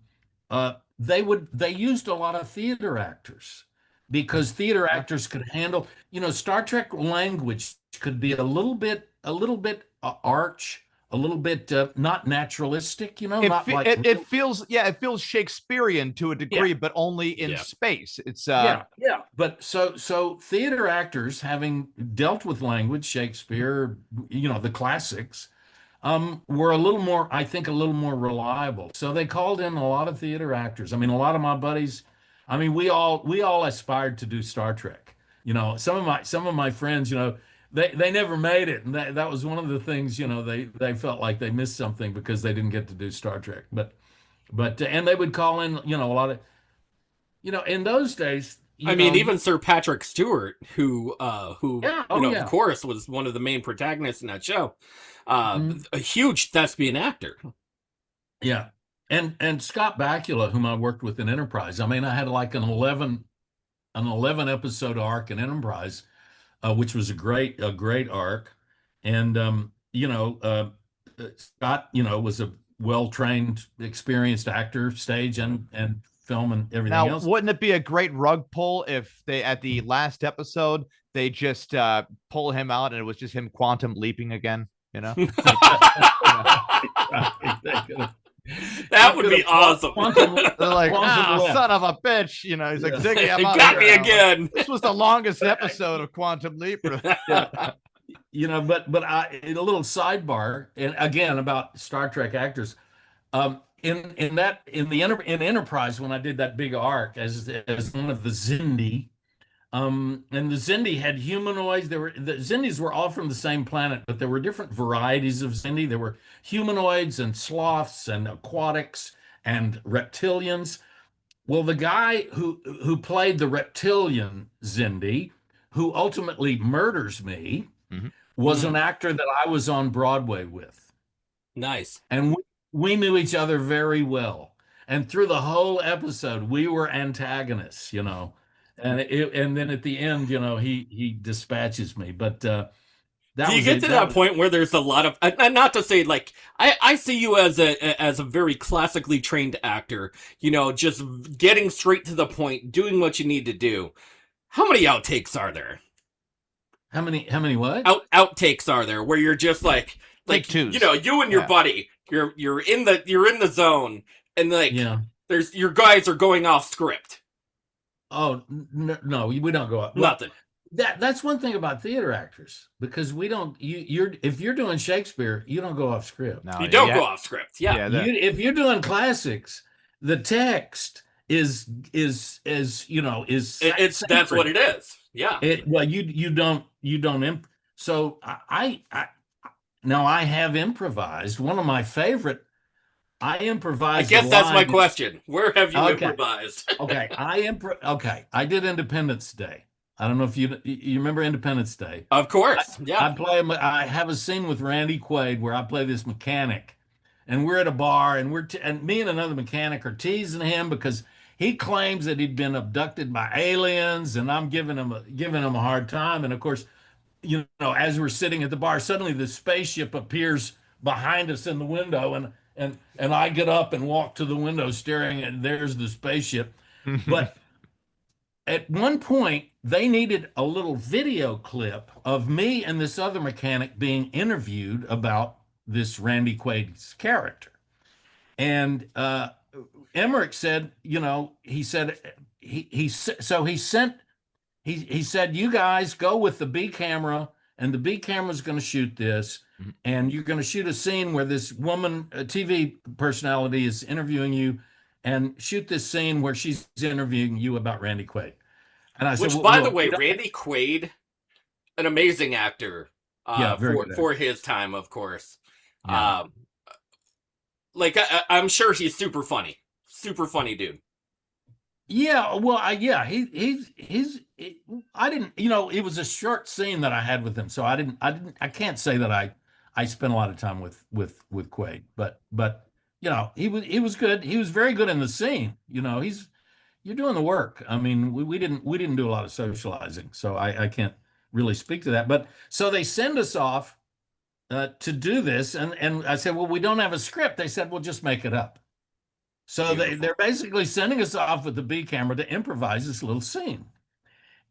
they used a lot of theater actors, because theater actors could handle, Star Trek language could be a little bit arch, a little bit not naturalistic, it feels Shakespearean to a degree, but only in space. It's But so theater actors, having dealt with language, Shakespeare, the classics, were a little more, I think, a little more reliable. So they called in a lot of theater actors. I mean, a lot of my buddies. I mean, we all aspired to do Star Trek. Some of my friends, they never made it, and that was one of the things. They felt like they missed something because they didn't get to do Star Trek. But and they would call in, a lot of, in those days. I mean, even Sir Patrick Stewart, who Yeah, of course, was one of the main protagonists in that show, Mhm. a huge thespian actor. Yeah. And Scott Bakula, whom I worked with in Enterprise. I mean, I had like an 11 episode arc in Enterprise, which was a great arc. And Scott, was a well-trained, experienced actor, stage and film and everything Now, else. wouldn't it be a great rug pull if they, at the last episode, they just pull him out and it was just him quantum leaping again? That would be awesome. They're like, Quantum leap. son of a bitch. He's like, Ziggy, I'm It out got of me here now. again. This was the longest episode of Quantum Leap. But a little sidebar, and again about Star Trek actors. In Enterprise, when I did that big arc as one of the Xindi, and the Xindi had humanoids. The Xindis were all from the same planet, but there were different varieties of Xindi. There were humanoids and sloths and aquatics and reptilians. Well, the guy who played the reptilian Xindi, who ultimately murders me, Mhm. was an actor that I was on Broadway with. Nice. And we knew each other very well. And through the whole episode, we were antagonists, And then at the end, he dispatches me. But that Do you was get it. to that point where there's a lot of, and not to say like, I see you as a very classically trained actor, just getting straight to the point, doing what you need to do. How many outtakes are there? How many what? Outtakes are there where you're just like Take twos. you and your Yeah. buddy, you're in the zone, and like Yeah. there's your guys are going off script. Oh, no, we don't go up. Nothing. That's one thing about theater actors, because we don't. If you're doing Shakespeare, you don't go off script. No, You don't yeah. go off script. Yeah. Yeah, that- If you're doing classics, the text is that's what it is. Yeah. You don't so I now I have improvised. One of my favorite. I I improvised. guess a that's my line- question. Where have you Okay. improvised? Okay, I did Independence Day. I don't know if you remember Independence Day. Of course. Yeah. I have a scene with Randy Quaid where I play this mechanic, and we're at a bar, and and me and another mechanic are teasing him because he claims that he'd been abducted by aliens, and I'm giving him a hard time. And of course, as we're sitting at the bar, suddenly the spaceship appears behind us in the window, and I get up and walk to the window, staring, and there's the spaceship. But at one point, they needed a little video clip of me and this other mechanic being interviewed about this Randy Quaid's character. And Emmerich said, he said, he sent, he said, you guys go with the B camera, and the B camera is going to shoot this. And you're going to shoot a scene where this woman, a TV personality, is interviewing you, and shoot this scene where she's interviewing you about Randy Quaid. And I said, Which, well, by look, the way, Randy Quaid, an amazing actor. Yeah, very good for his time, of course. Yeah. I'm sure he's super funny dude. Yeah, well, I didn't, it was a short scene that I had with him, so I can't say that I spent a lot of time with Quaid, but he was good. He was very good in the scene. You're doing the work. I mean, we didn't do a lot of socializing, so I can't really speak to that. But so they send us off to do this, and I said, well, we don't have a script. They said, well, just make it up. So they're basically sending us off with the B camera to improvise this little scene.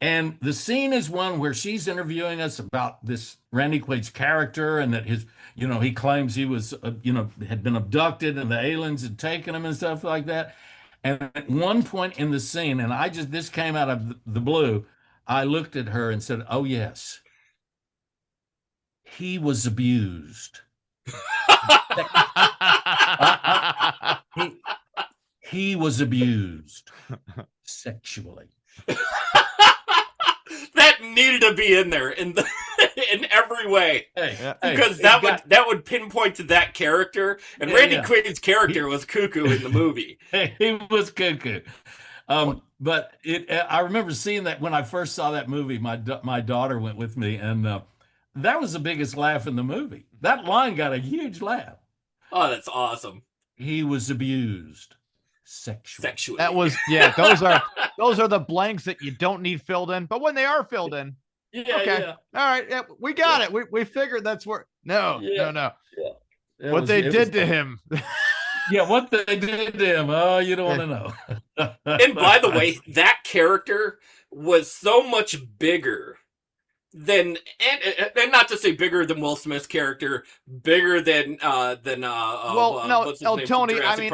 And the scene is one where she's interviewing us about this Randy Quaid's character, and that he claims he was, had been abducted and the aliens had taken him and stuff like that. And at one point in the scene, and this came out of the blue, I looked at her and said, oh, yes, he was abused. He was abused sexually. That needed to be in there in every way. Hey, Because that would pinpoint to that character, and Randy Quaid's character was cuckoo in the movie. He was cuckoo. But I remember seeing that when I first saw that movie. My daughter went with me, and that was the biggest laugh in the movie. That line got a huge laugh. Oh, that's awesome. He was abused sexually. That was those are the blanks that you don't need filled in, but when they are filled in, okay, all right, we got it. We figured that's where. No. What they did to him. Yeah, what they did to him. Oh, you don't want to know. And by the way, that character was so much bigger than, and not to say bigger than Will Smith's character, bigger than Tony. I mean,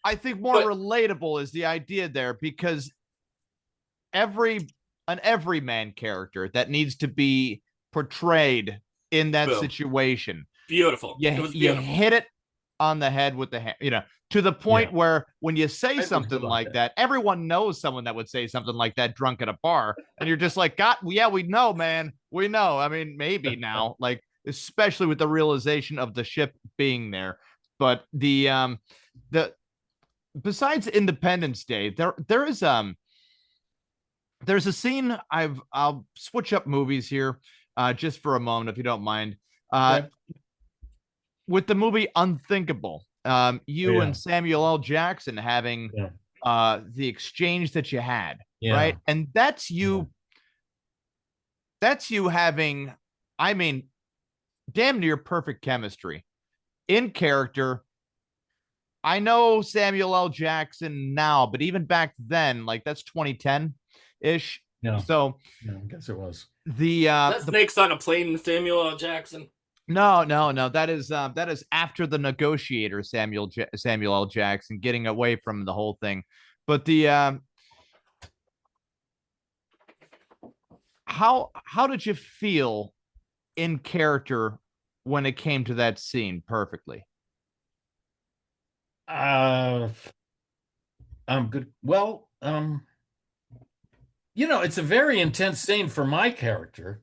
I think more relatable is the idea there, because an everyman character that needs to be portrayed in that situation. Beautiful. You hit it on the head with the hand, to the point where when you say something like that, everyone knows someone that would say something like that drunk at a bar, and you're just like, God, yeah, we know, man, we know. I mean, maybe now, like, especially with the realization of the ship being there, but the besides Independence Day, there's a scene. I'll switch up movies here, just for a moment, if you don't mind. With the movie Unthinkable, and Samuel L. Jackson having the exchange that you had, right? And that's you having, I mean, damn near perfect chemistry in character. I know Samuel L. Jackson now, but even back then, like, that's 2010-ish. Yeah. So I guess it was. That Snakes on a Plane, Samuel L. Jackson. No. That is after The Negotiator, Samuel L. Jackson getting away from the whole thing. But how did you feel in character when it came to that scene perfectly? I'm good. Well, it's a very intense scene for my character.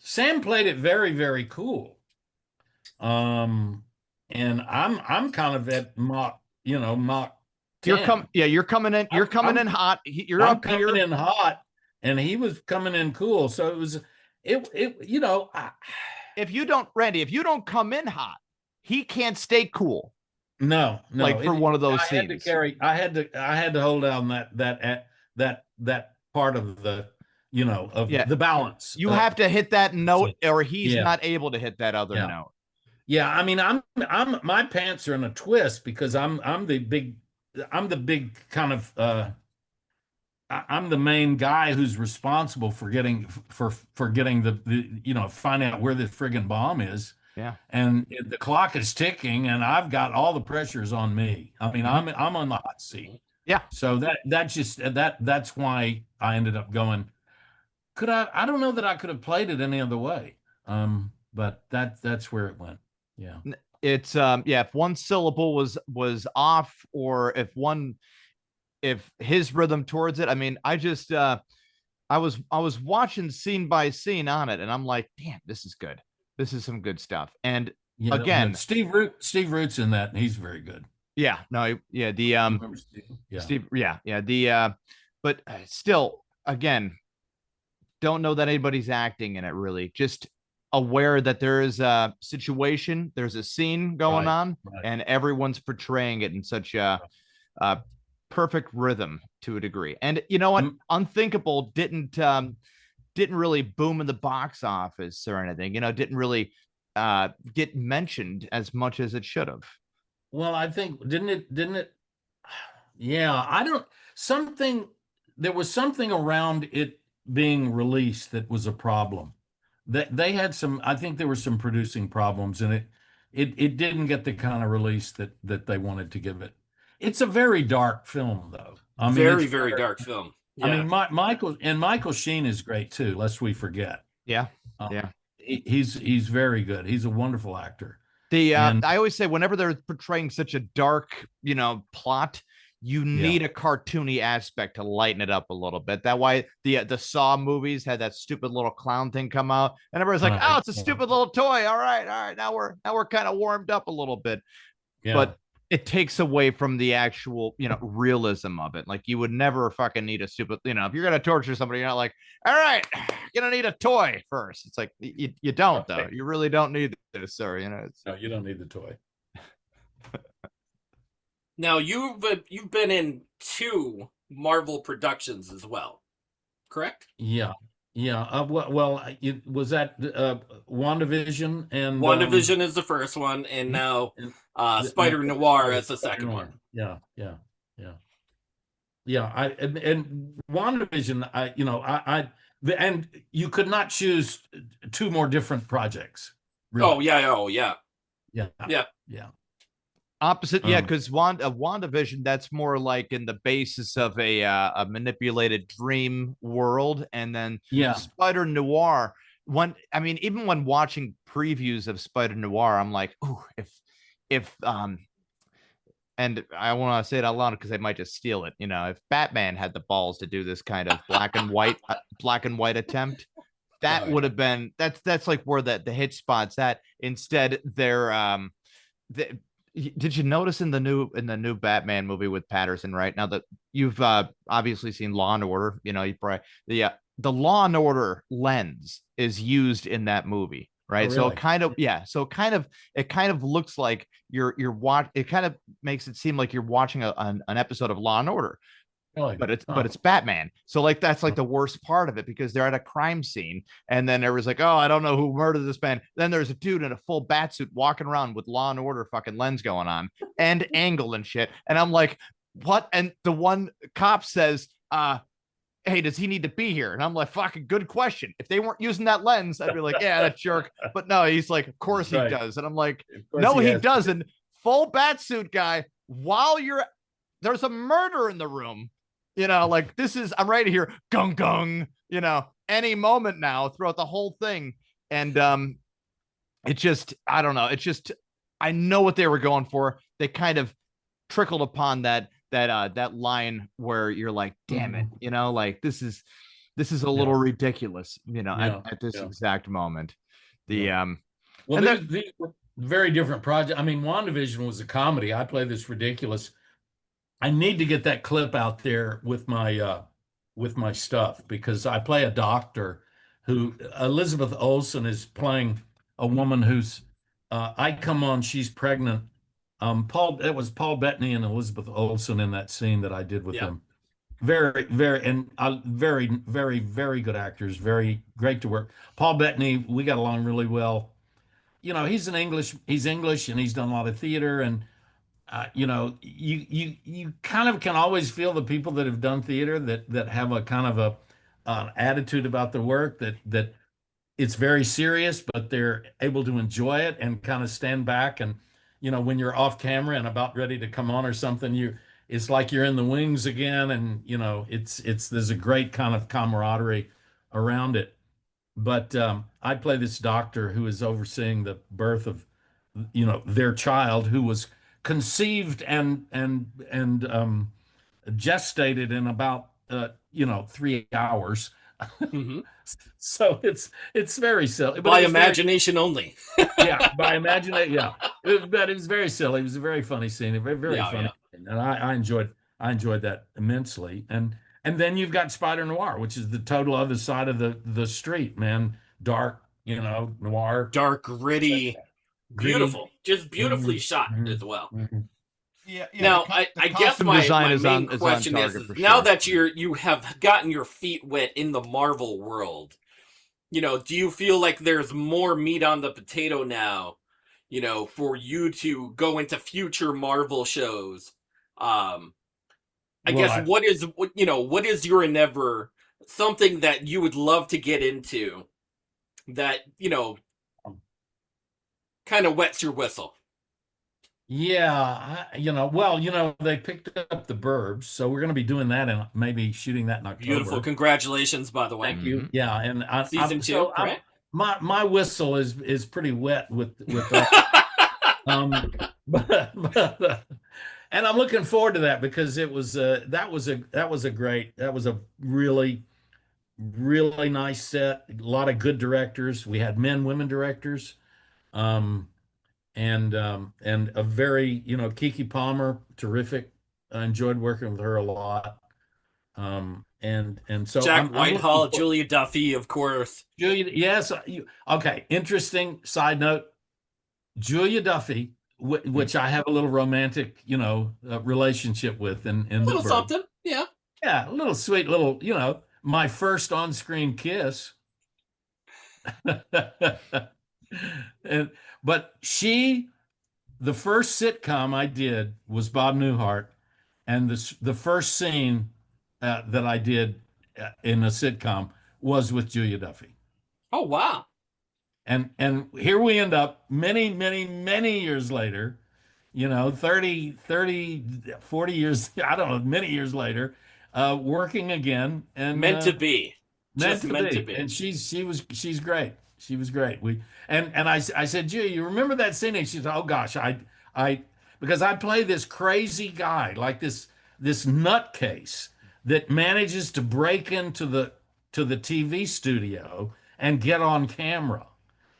Sam played it very, very cool. And I'm kind of at Mach 10. You're coming in hot. I'm coming in hot, and he was coming in cool. So if you don't come in hot, he can't stay cool. No. Like, for one of those scenes. I had to hold down that part of the, the balance. You have to hit that note, or he's not able to hit that other note. Yeah, I mean, I'm my pants are in a twist because I'm the big kind of I'm the main guy who's responsible for getting the finding out where the friggin' bomb is. Yeah. And the clock is ticking, and I've got all the pressures on me. I mean, I'm on the hot seat. Yeah. So that's why I ended up going. I don't know that I could have played it any other way. But that's where it went. Yeah. It's if one syllable was off, or if his rhythm towards it. I mean, I was watching scene by scene on it, and I'm like, damn, this is good. This is some good stuff. And again, Steve Root's in that, and he's very good. Yeah, no, yeah, Steve, but still, again, don't know that anybody's acting in it, really. Just aware that there is a situation, there's a scene going on, and everyone's portraying it in such a perfect rhythm to a degree. And you know what? Unthinkable didn't really boom in the box office or anything. Didn't really get mentioned as much as it should have. Well, I think didn't it? Yeah, there was something around it being released that was a problem. That they had I think there were some producing problems, and it didn't get the kind of release that they wanted to give it. It's a very dark film, though. I mean, very, very dark film. Yeah. I mean, Michael Sheen is great too, lest we forget. Yeah. He's very good. He's a wonderful actor. The And I always say whenever they're portraying such a dark, plot, you need a cartoony aspect to lighten it up a little bit. That why the Saw movies had that stupid little clown thing come out, and everybody's like, "Oh, it's a stupid little toy." All right, now we're kind of warmed up a little bit, but it takes away from the actual, realism of it. Like you would never fucking need a stupid, if you're gonna torture somebody, you're not like, all right, you're gonna need a toy first. It's like you don't though. You really don't need this, or no, you don't need the toy. Now you've been in 2 Marvel productions as well, correct? Yeah. It was that WandaVision and WandaVision is the first one, and now Spider Noir as the second one. Yeah. And WandaVision, and you could not choose 2 more different projects. Really. Oh yeah. Opposite, because WandaVision, that's more like in the basis of a manipulated dream world, and then Spider Noir. Even when watching previews of Spider Noir, I'm like, ooh, if and I want to say it out loud because I might just steal it. If Batman had the balls to do this kind of black and white attempt, that would have been that's like where the hit spot's at. Instead, did you notice in the new Batman movie with Patterson, right? Now that you've obviously seen Law and Order, you probably the Law and Order lens is used in that movie, right? Oh, So really? it kind of looks like it kind of makes it seem like you're watching an episode of Law and Order. Really? But it's Batman. So like that's like the worst part of it, because they're at a crime scene and then everyone's like, oh, I don't know who murdered this man. Then there's a dude in a full bat suit walking around with Law and Order fucking lens going on and angle and shit. And I'm like, what? And the one cop says, hey, does he need to be here? And I'm like, fucking good question. If they weren't using that lens, I'd be like, yeah, that jerk. But no, he's like, of course he does. And I'm like, no, he doesn't. Full bat suit guy, while there's a murder in the room. Like I'm right here, gung gung, any moment now throughout the whole thing. And it just, I don't know. It's just, I know what they were going for. They kind of trickled upon that line where you're like, damn it, like this is a little ridiculous, at this exact moment. These were very different projects. WandaVision was a comedy. I play this ridiculous. I need to get that clip out there with my stuff, because I play a doctor who Elizabeth Olsen is playing a woman who's I come on, she's pregnant. It was Paul Bettany and Elizabeth Olsen in that scene that I did with them. Very, very, very, very, very good actors. Very great to work. Paul Bettany, we got along really well. He's English and he's done a lot of theater, and you kind of can always feel the people that have done theater that have a kind of an attitude about the work that it's very serious, but they're able to enjoy it and kind of stand back. And when you're off camera and about ready to come on or something, it's like you're in the wings again, and there's a great kind of camaraderie around it. But I play this doctor who is overseeing the birth of their child, who was conceived and gestated in about 3 hours. Mm-hmm. So it's very silly. By imagination only. By imagination. Yeah, but it was very silly. It was a very funny scene. Very, very funny. Yeah. And I enjoyed that immensely. And then you've got Spider Noir, which is the total other side of the street, man. Dark, noir, dark, gritty. Beautiful, just beautifully shot as well. Mm-hmm. Yeah. Now, I guess my main question is now that you have gotten your feet wet in the Marvel world, do you feel like there's more meat on the potato now, for you to go into future Marvel shows? What is your endeavor? Something that you would love to get into that, kind of wets your whistle. Yeah, they picked up The Burbs, so we're going to be doing that and maybe shooting that in October. Beautiful, congratulations, by the way. Thank you. Yeah, and season 2, right? my whistle is pretty wet with that. But and I'm looking forward to that because it was that was a really really nice set. A lot of good directors. We had women directors, um, and a very Kiki Palmer, terrific. I enjoyed working with her a lot. And so Jack I'm Whitehall, Julia Duffy, of course. Julia, yes. Okay. Interesting side note. Julia Duffy, which I have a little romantic, relationship with in A the little Bird. something, yeah. Yeah, a little sweet little, my first on-screen kiss. and but the first sitcom I did was Bob Newhart, and the first scene that I did in a sitcom was with Julia Duffy. Oh, wow. And here we end up many, many, many years later, 30, 40 years, I don't know, many years later, working again and meant to be. Meant to be. And she's great. She was great. I said, Julia, you remember that scene? And she said, oh gosh, I because I play this crazy guy, like this nutcase that manages to break into the TV studio and get on camera.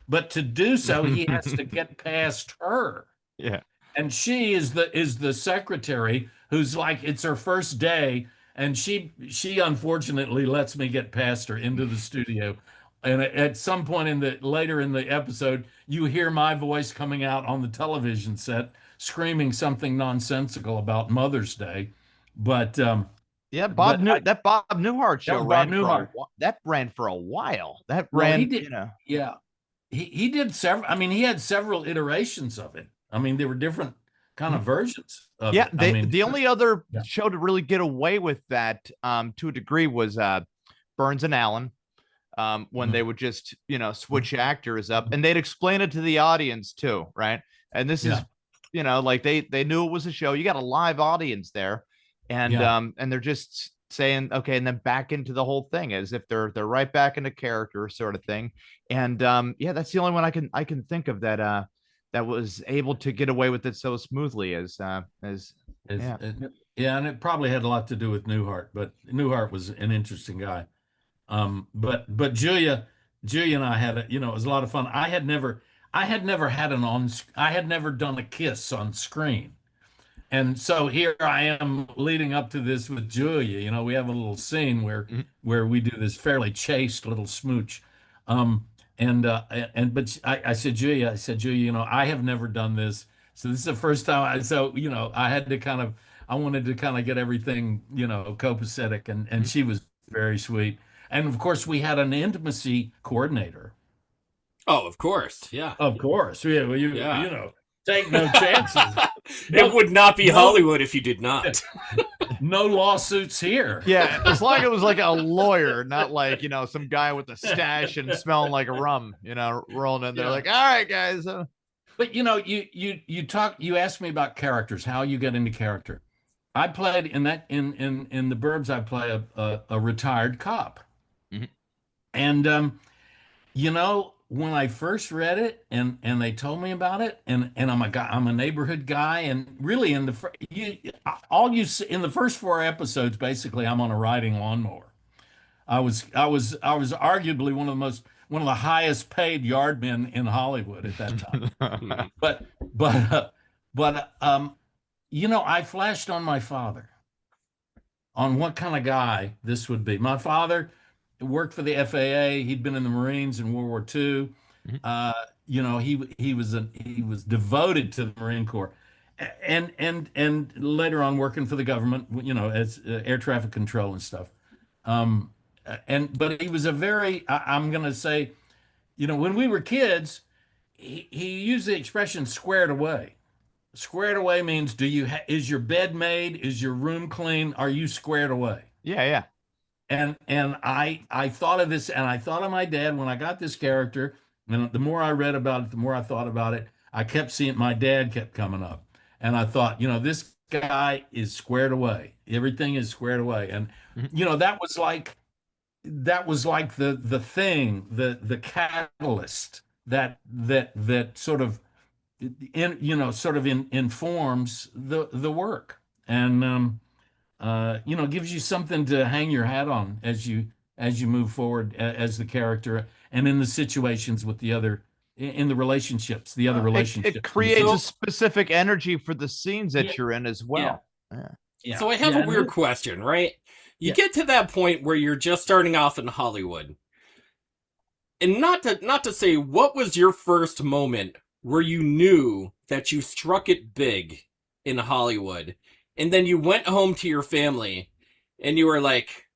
But to do so, he has to get past her. Yeah. And she is the secretary who's like, it's her first day. And she unfortunately lets me get past her into the studio. And at some point later in the episode, you hear my voice coming out on the television set, screaming something nonsensical about Mother's Day. But yeah, Bob Newhart show that ran for a while. That ran, he did, yeah. He did several. I mean, he had several iterations of it. I mean, there were different kind of versions of it. The only other show to really get away with that to a degree was Burns and Allen, when they would just switch actors up, and they'd explain it to the audience too, right? And this is like they knew it was a show. You got a live audience there, and they're just saying okay, and then back into the whole thing as if they're right back into character sort of thing. And that's the only one I can think of that that was able to get away with it so smoothly as and it probably had a lot to do with Newhart, but Newhart was an interesting guy. But Julia and I had it was a lot of fun. I had never done a kiss on screen. And so here I am leading up to this with Julia. We have a little scene where we do this fairly chaste little smooch. But I said, Julia, I have never done this. So this is the first time I had to I wanted to kind of get everything, copacetic, and she was very sweet. And of course we had an intimacy coordinator. Oh, of course. Yeah. Of course. Yeah. Well, take no chances. It would not be Hollywood if you did not. No lawsuits here. Yeah, as long as it was like a lawyer, not like some guy with a stash and smelling like a rum, rolling in there like, all right, guys. But you asked me about characters, how you get into character. I played in the Burbs. I play a retired cop, and when I first read it and they told me about it, and I'm a neighborhood guy, and really in the first 4 episodes, basically I'm on a riding lawnmower. I was arguably one of the highest paid yardmen in Hollywood at that time. but I flashed on my father on what kind of guy this would be. My father worked for the FAA. He'd been in the Marines in World War II. He was devoted to the Marine Corps, and later on working for the government, as air traffic control and stuff. But he was a very, I'm going to say, when we were kids, he used the expression "squared away." Squared away means is your bed made? Is your room clean? Are you squared away? Yeah. And I thought of this, and I thought of my dad when I got this character. And the more I read about it, the more I thought about it. I kept seeing my dad kept coming up, and I thought, this guy is squared away. Everything is squared away, and that was like that was like the thing, the catalyst that sort of informs the work, and gives you something to hang your hat on as you move forward as the character, and in the situations with the other, in the relationships, the other relationships. It creates a specific energy for the scenes that you're in as well. Yeah. So I have a weird question, right? You get to that point where you're just starting off in Hollywood. And not to say, what was your first moment where you knew that you struck it big in Hollywood, and then you went home to your family and you were like,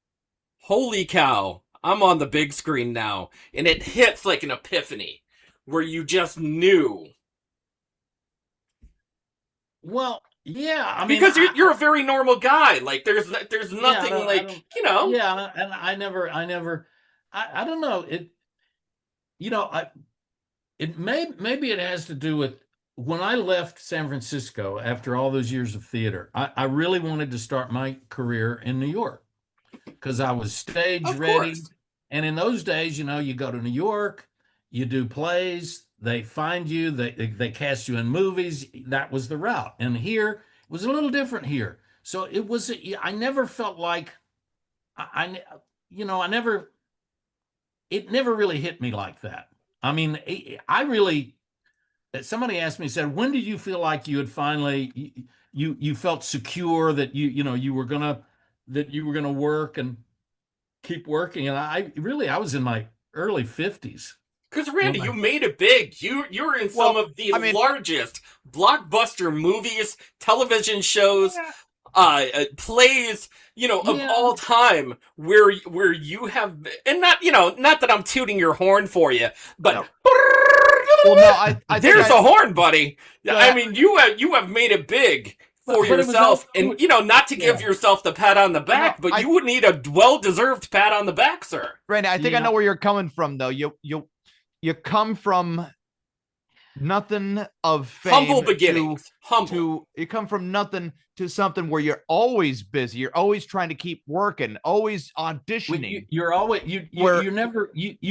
holy cow, I'm on the big screen now, and it hits like an epiphany where you just knew? Well, yeah, I mean, because you're a very normal guy. Like there's nothing Yeah, and I don't know it. Maybe it has to do with when I left San Francisco after all those years of theater. I really wanted to start my career in New York because I was stage ready. And in those days, you go to New York, you do plays, they find you, they cast you in movies. That was the route. And here it was a little different here. So I never felt like it never really hit me like that. I mean, somebody asked me, said, when did you feel like you had finally, you felt secure that you were gonna work and keep working? And I was in my early 50s. Because Randy, you made it big. You're in some of the largest blockbuster movies, television shows, plays, of all time, where you have, and not that I'm tooting your horn for you, but no. Well, no, I there's a horn, buddy. I mean, you have made it big for yourself, and not to give yourself the pat on the back, but you would need a well-deserved pat on the back, sir. Randy, I think I know where you're coming from, though. You come from nothing of fame, humble beginnings. You come from nothing to something where you're always busy. You're always trying to keep working, always auditioning. You're always you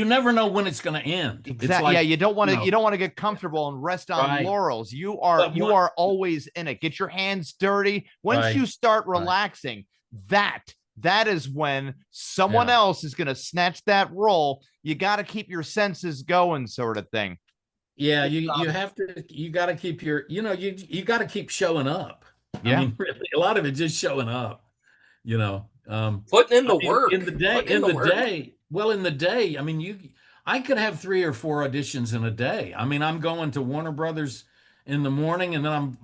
never know when it's going to end. Exactly. Yeah, you don't want to get comfortable and rest on laurels. You are always in it. Get your hands dirty. Once you start relaxing, that is when someone else is going to snatch that role. You got to keep your senses going, sort of thing. Yeah, you got to keep your, you got to keep showing up. Yeah. I mean, really, a lot of it just showing up, putting in the work in the day. I mean, I could have 3 or 4 auditions in a day. I mean, I'm going to Warner Brothers in the morning, and then I'm,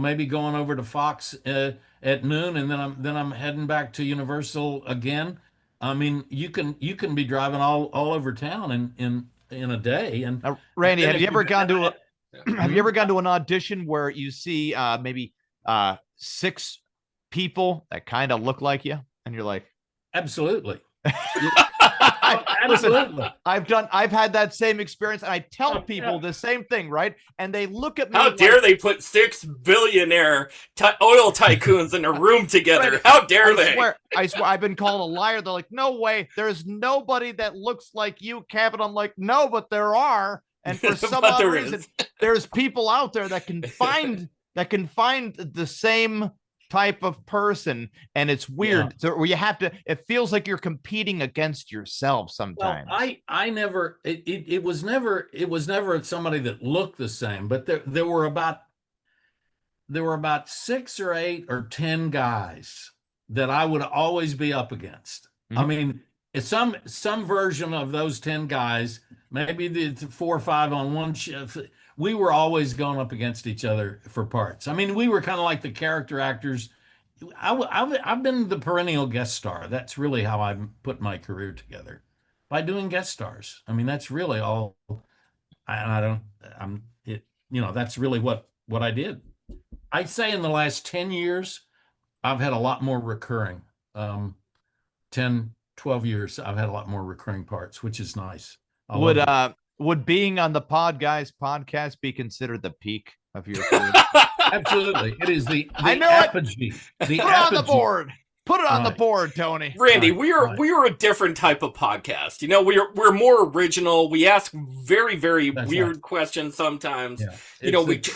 maybe going over to Fox at noon, and then I'm heading back to Universal again. I mean, you can be driving all over town in a day. And Randy, have you ever gone to an audition where you see maybe 6 people that kind of look like you, and you're like, absolutely. Absolutely. I've had that same experience, and I tell people the same thing, right? And they look at me. How dare they put 6 billionaire oil tycoons in a room together? Right. How dare they? I swear, I've been called a liar. They're like, no way. There's nobody that looks like you, Kevin. I'm like, no, but there are. And for some odd reason, there's people out there that can find the same type of person, and it's weird. So where you have to, it feels like you're competing against yourself sometimes. Well, I never, it was never somebody that looked the same, but there were about 6 or 8 or 10 guys that I would always be up against. Mm-hmm. I mean, it's some version of those 10 guys, maybe the 4 or 5 on one shift. We were always going up against each other for parts. I mean, we were kind of like the character actors. I've been the perennial guest star. That's really how I put my career together, by doing guest stars. I mean, that's really all. That's really what I did. I'd say in the last 10 years, I've had a lot more recurring. 10, 12 years, I've had a lot more recurring parts, which is nice. Would being on the Podguyz podcast be considered the peak of your career? Absolutely. It is the I know apogee. The apogee. On the board. Put it on the Right. board, Tony. Randy, Right. we are a different type of podcast. You know, we're more original. We ask very, very That's weird right. questions sometimes. Yeah. You know, It's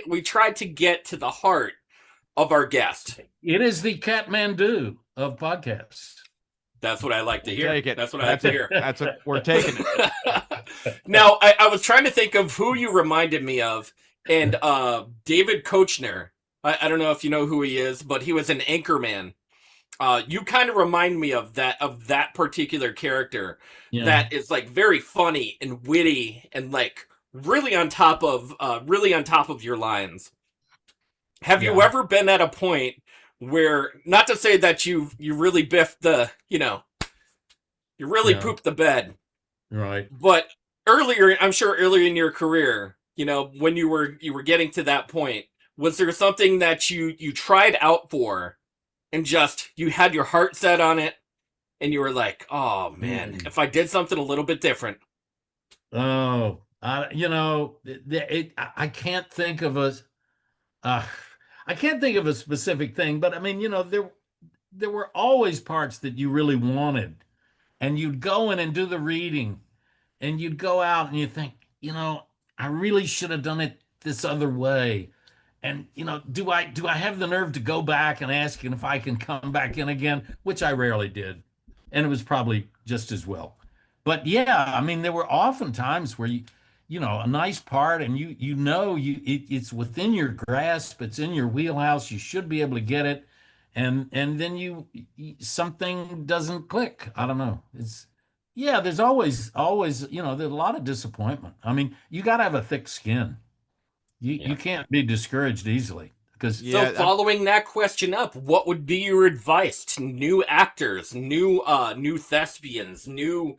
we try to get to the heart of our guest. it is the Kathmandu of podcasts. That's what I like to hear. Take it. That's what I like to hear. That's it. We're taking it. Now, I was trying to think of who you reminded me of, and David Koechner. I don't know if you know who he is, but he was an anchorman. You kind of remind me of that particular character Yeah. that is like very funny and witty and like really on top of your lines. Have you Yeah. ever been at a point where, not to say that you really biffed the, you really Yeah. pooped the bed, Right. but I'm sure earlier in your career, when you were getting to that point, was there something that you tried out for and just you had your heart set on it and you were like, oh man, if I did something a little bit different? Oh, I can't think of I can't think of a specific thing, but I mean, there were always parts that you really wanted, and you'd go in and do the reading, and you'd go out and you think, I really should have done it this other way. And do I have the nerve to go back and ask if I can come back in again, which I rarely did, and it was probably just as well. But yeah, I mean, there were often times where a nice part, and it's within your grasp, it's in your wheelhouse, you should be able to get it, and then something doesn't click. I don't know. There's always there's a lot of disappointment. I mean, you got to have a thick skin. You can't be discouraged easily, because So following that question up, what would be your advice to new actors, new thespians, new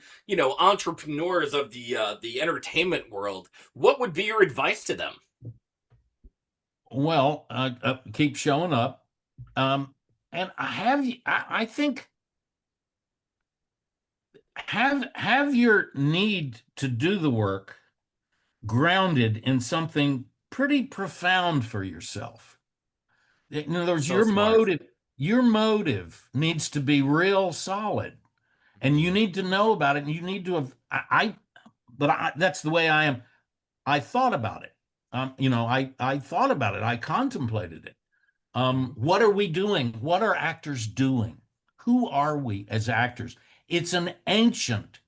entrepreneurs of the entertainment world? What would be your advice to them? well, keep showing up, and I think have your need to do the work grounded in something pretty profound for yourself. In other words, So your smart. motive needs to be real solid, and you need to know about it, and you need to have that's the way I am. I thought about it. I thought about it. I contemplated it. What are we doing? What are actors doing? Who are we as actors? It's an ancient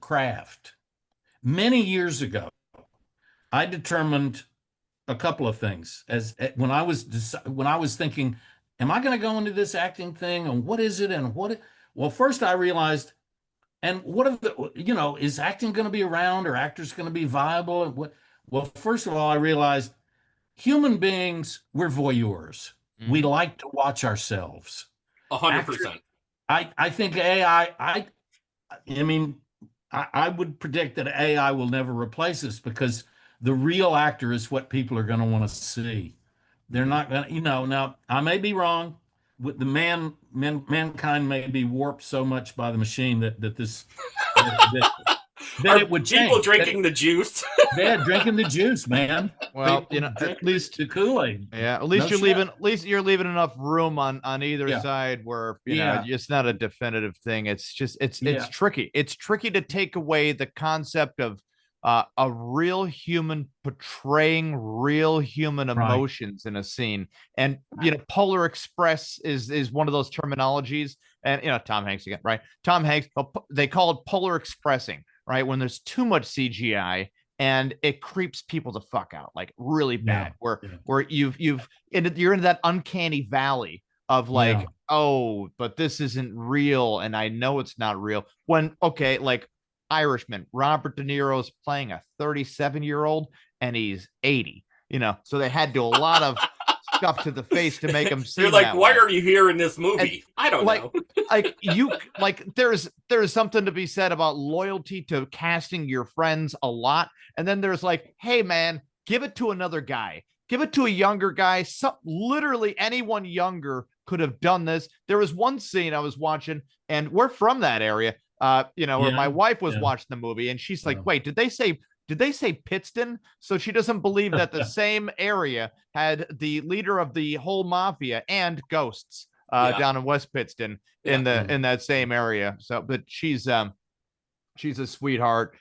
craft. Many years ago, I determined a couple of things when I was thinking, am I going to go into this acting thing, and what is it, and well, first I realized, and what are is acting going to be around, or actors going to be viable, and well, first of all, I realized human beings, we're voyeurs. We like to watch ourselves. 100%. I think AI, I mean, I would predict that AI will never replace us, because the real actor is what people are going to want to see. They're not going to, now I may be wrong. With the mankind may be warped so much by the machine that Are it would people change. drinking the juice? They're drinking the juice, man. Well, People at drink least the Kool-Aid. Yeah, at least No you're leaving enough room on either Yeah. side where Yeah. it's not a definitive thing. It's just it's Yeah. tricky. It's tricky to take away the concept of a real human portraying real human Right. emotions in a scene. And Polar Express is one of those terminologies. And Tom Hanks again, right? Tom Hanks, they call it polar expressing, right? When there's too much CGI and it creeps people the fuck out, like really bad. Yeah. Where you're in that uncanny valley of like, Yeah. oh, but this isn't real, and I know it's not real. When like Irishman, Robert De Niro's playing a 37-year-old and he's 80. So they had to do a lot of stuff to the face to make him seem. You're like, that why way. are you here in this movie? I don't know. There's something to be said about loyalty to casting your friends a lot, and then there's like, hey man, give it to another guy, give it to a younger guy. Literally anyone younger could have done this. There was one scene I was watching, and we're from that area, where my wife was watching the movie, and she's like, wait, did they say Pittston? So she doesn't believe that the same area had the leader of the whole mafia and ghosts. down in West Pittston in that same area. So, but she's a sweetheart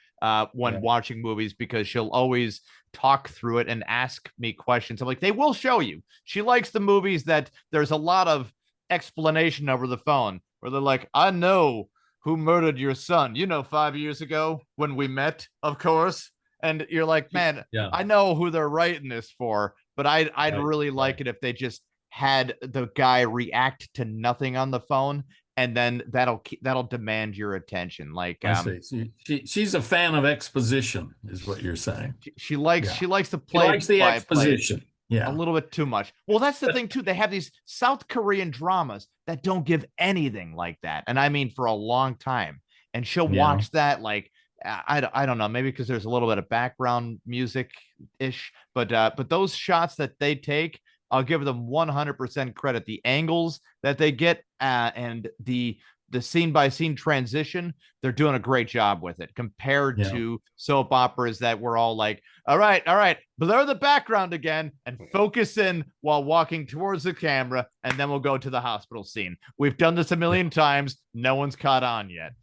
when watching movies, because she'll always talk through it and ask me questions. I'm like, they will show you. She likes the movies that there's a lot of explanation over the phone, where they're like, I know who murdered your son, 5 years ago when we met, of course. And you're like, man, I know who they're writing this for, but I'd really like it if they just had the guy react to nothing on the phone, and then that'll demand your attention. Like, I see. She's a fan of exposition, is what you're saying. She likes to play. She likes the exposition. A little bit too much. Well, that's the thing too. They have these South Korean dramas that don't give anything like that, and I mean for a long time. And she'll watch that like, I don't know, maybe because there's a little bit of background music ish, but those shots that they take, I'll give them 100% credit. The angles that they get and the scene by scene transition, they're doing a great job with it compared to soap operas that we're all like, all right, blur the background again and focus in while walking towards the camera, and then we'll go to the hospital scene. We've done this a million times. No one's caught on yet.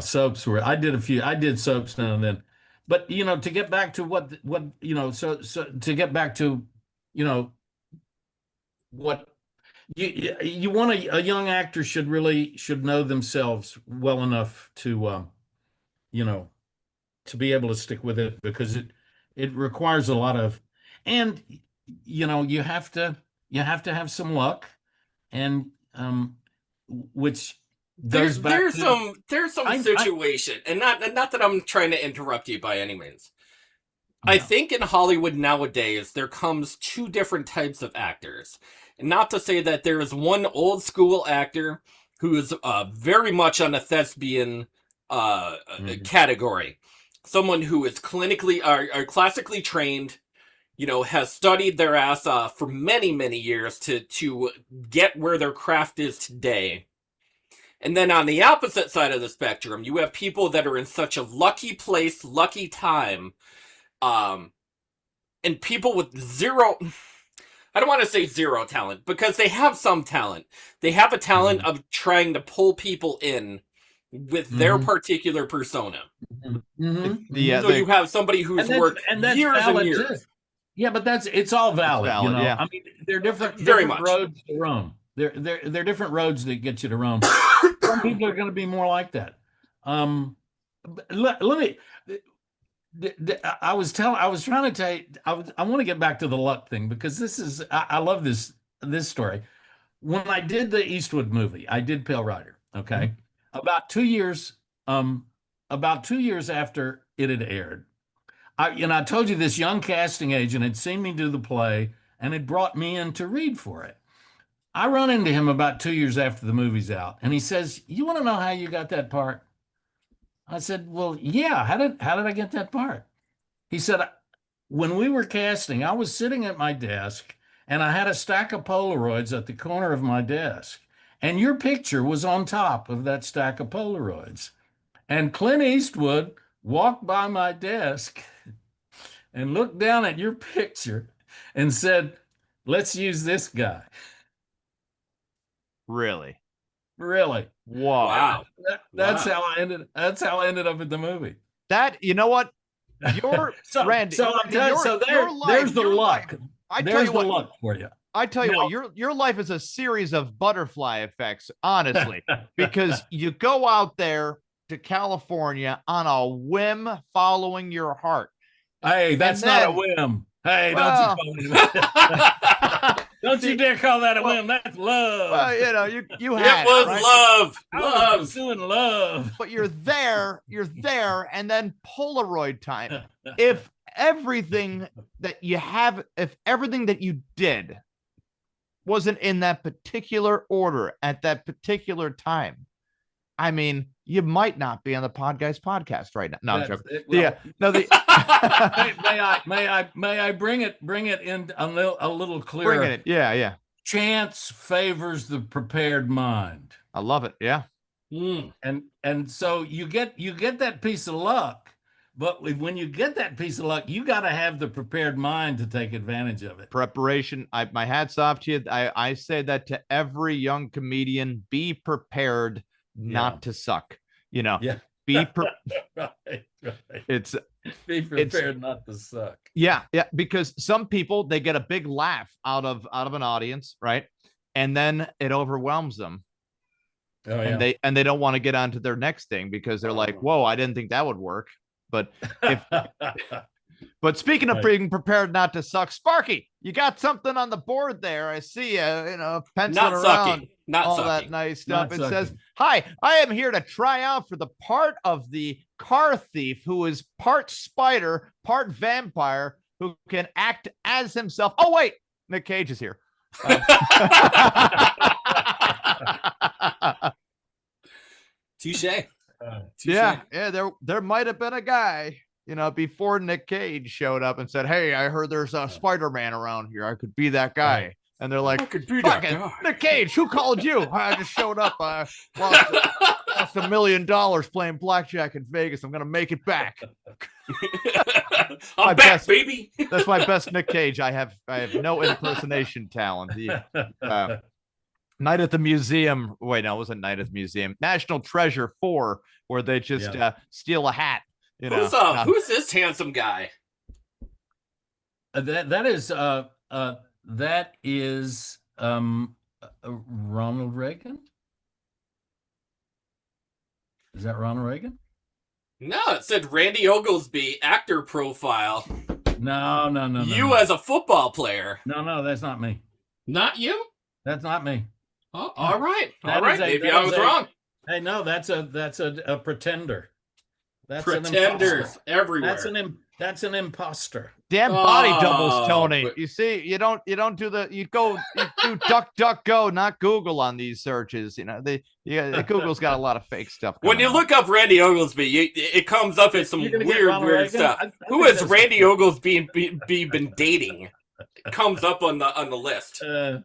Soaps were, I did soaps now and then, but to get back to what so to get back to what you want, a young actor should know themselves well enough to to be able to stick with it, because it requires a lot of, and you have to have some luck, and which there's some situation, and not that I'm trying to interrupt you by any means. I think in Hollywood nowadays there comes two different types of actors. And not to say that there is one old school actor who is very much on a thespian category. Someone who is clinically or classically trained, has studied their ass off for many, many years to get where their craft is today. And then on the opposite side of the spectrum, you have people that are in such a lucky place, lucky time, and people with zero, I don't want to say zero talent, because they have some talent. They have a talent of trying to pull people in with their particular persona. So you have somebody who's worked years and years. Too. Yeah, but it's all valid. Yeah. I mean, they're different much. roads to Rome. They're different roads that get you to Rome. Some people are going to be more like that. Let me. I was trying to tell you. I want to get back to the luck thing, because this is. I love this story. When I did the Eastwood movie, I did Pale Rider. Okay, about 2 years. About 2 years after it had aired, I told you this young casting agent had seen me do the play and had brought me in to read for it. I run into him about 2 years after the movie's out, and he says, "You want to know how you got that part?" I said, "Well, yeah. How did I get that part?" He said, "When we were casting, I was sitting at my desk, and I had a stack of Polaroids at the corner of my desk, and your picture was on top of that stack of Polaroids. And Clint Eastwood walked by my desk and looked down at your picture and said, 'Let's use this guy.'" Really? Wow. That's how I ended up in the movie. That, you know what? Randy. There's the luck. There's the luck for you. I tell you what, your life is a series of butterfly effects, honestly, because you go out there to California on a whim, following your heart. Hey, that's not a whim. Hey, don't you dare call that a whim. That's love. Well, you had it was right? love. I was pursuing love. But you're there, and then Polaroid time. If everything that you did wasn't in that particular order at that particular time, I mean, you might not be on the Podguyz podcast right now. No, I'm joking. May I bring it in a little clearer? Bring it. Yeah. Chance favors the prepared mind. I love it. Yeah. And so you get that piece of luck, But when you get that piece of luck, you got to have the prepared mind to take advantage of it. Preparation. My hat's off to you. I say that to every young comedian: be prepared not to suck. You know, Yeah. be right. It's be prepared not to suck. Yeah, because some people, they get a big laugh out of an audience, right? And then it overwhelms them. Oh, yeah. And they don't want to get on to their next thing because they're like, whoa, I didn't think that would work. But but speaking of being prepared not to suck, Sparky, you got something on the board there. I see you, penciling around all that nice stuff. It says, "Hi, I am here to try out for the part of the car thief who is part spider, part vampire, who can act as himself." Oh, wait, Nick Cage is here. Touche. Yeah, there might have been a guy, before Nick Cage showed up and said, "Hey, I heard there's a Spider-Man around here. I could be that guy." Right. And they're like, I could be that guy. Nick Cage, who called you? I just showed up. Lost $1 million playing blackjack in Vegas. I'm gonna make it back. I'm back, baby. That's my best Nick Cage. I have no impersonation talent. Night at the Museum. Wait, no, it wasn't Night at the Museum. National Treasure 4, where they just steal a hat. Who's this handsome guy? That is Ronald Reagan. Is that Ronald Reagan? No, it said Randy Oglesby, actor profile. No. You as a football player. No, that's not me. Not you? That's not me. Oh, all right. Maybe I was wrong. Hey, no, that's a pretender. That's pretenders everywhere. That's an imposter. Damn body doubles, Tony. But you see, you do DuckDuckGo, not Google on these searches. Google's got a lot of fake stuff. When you look up Randy Oglesby, it comes up as some weird stuff. Who has Randy Oglesby been dating? It comes up on the list. Oh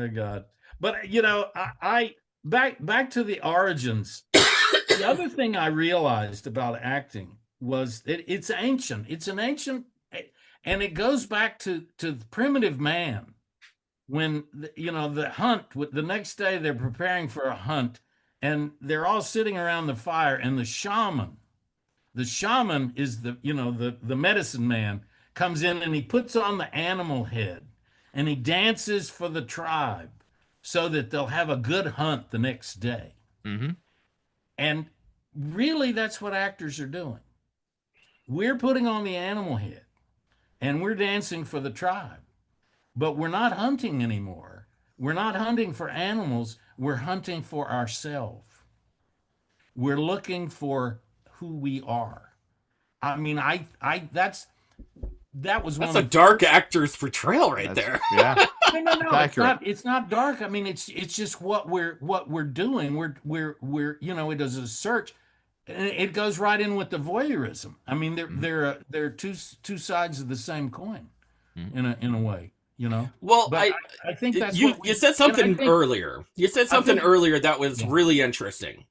God. But I back to the origins. The other thing I realized about acting was it's ancient. It's an ancient, and it goes back to the primitive man. When the hunt, the next day they're preparing for a hunt, and they're all sitting around the fire, and the shaman is the medicine man, comes in and he puts on the animal head and he dances for the tribe so that they'll have a good hunt the next day. Mm-hmm. And really, that's what actors are doing. We're putting on the animal head and we're dancing for the tribe, but we're not hunting anymore. We're not hunting for animals. We're hunting for ourselves. We're looking for who we are. I mean, that was that's a dark actor's portrayal there. Yeah. No, it's not dark. I mean, it's just what we're doing. We're it is a search, and it goes right in with the voyeurism. I mean, they're two sides of the same coin, in a way. Well, but I think that's you said something earlier. You said something earlier that was really interesting,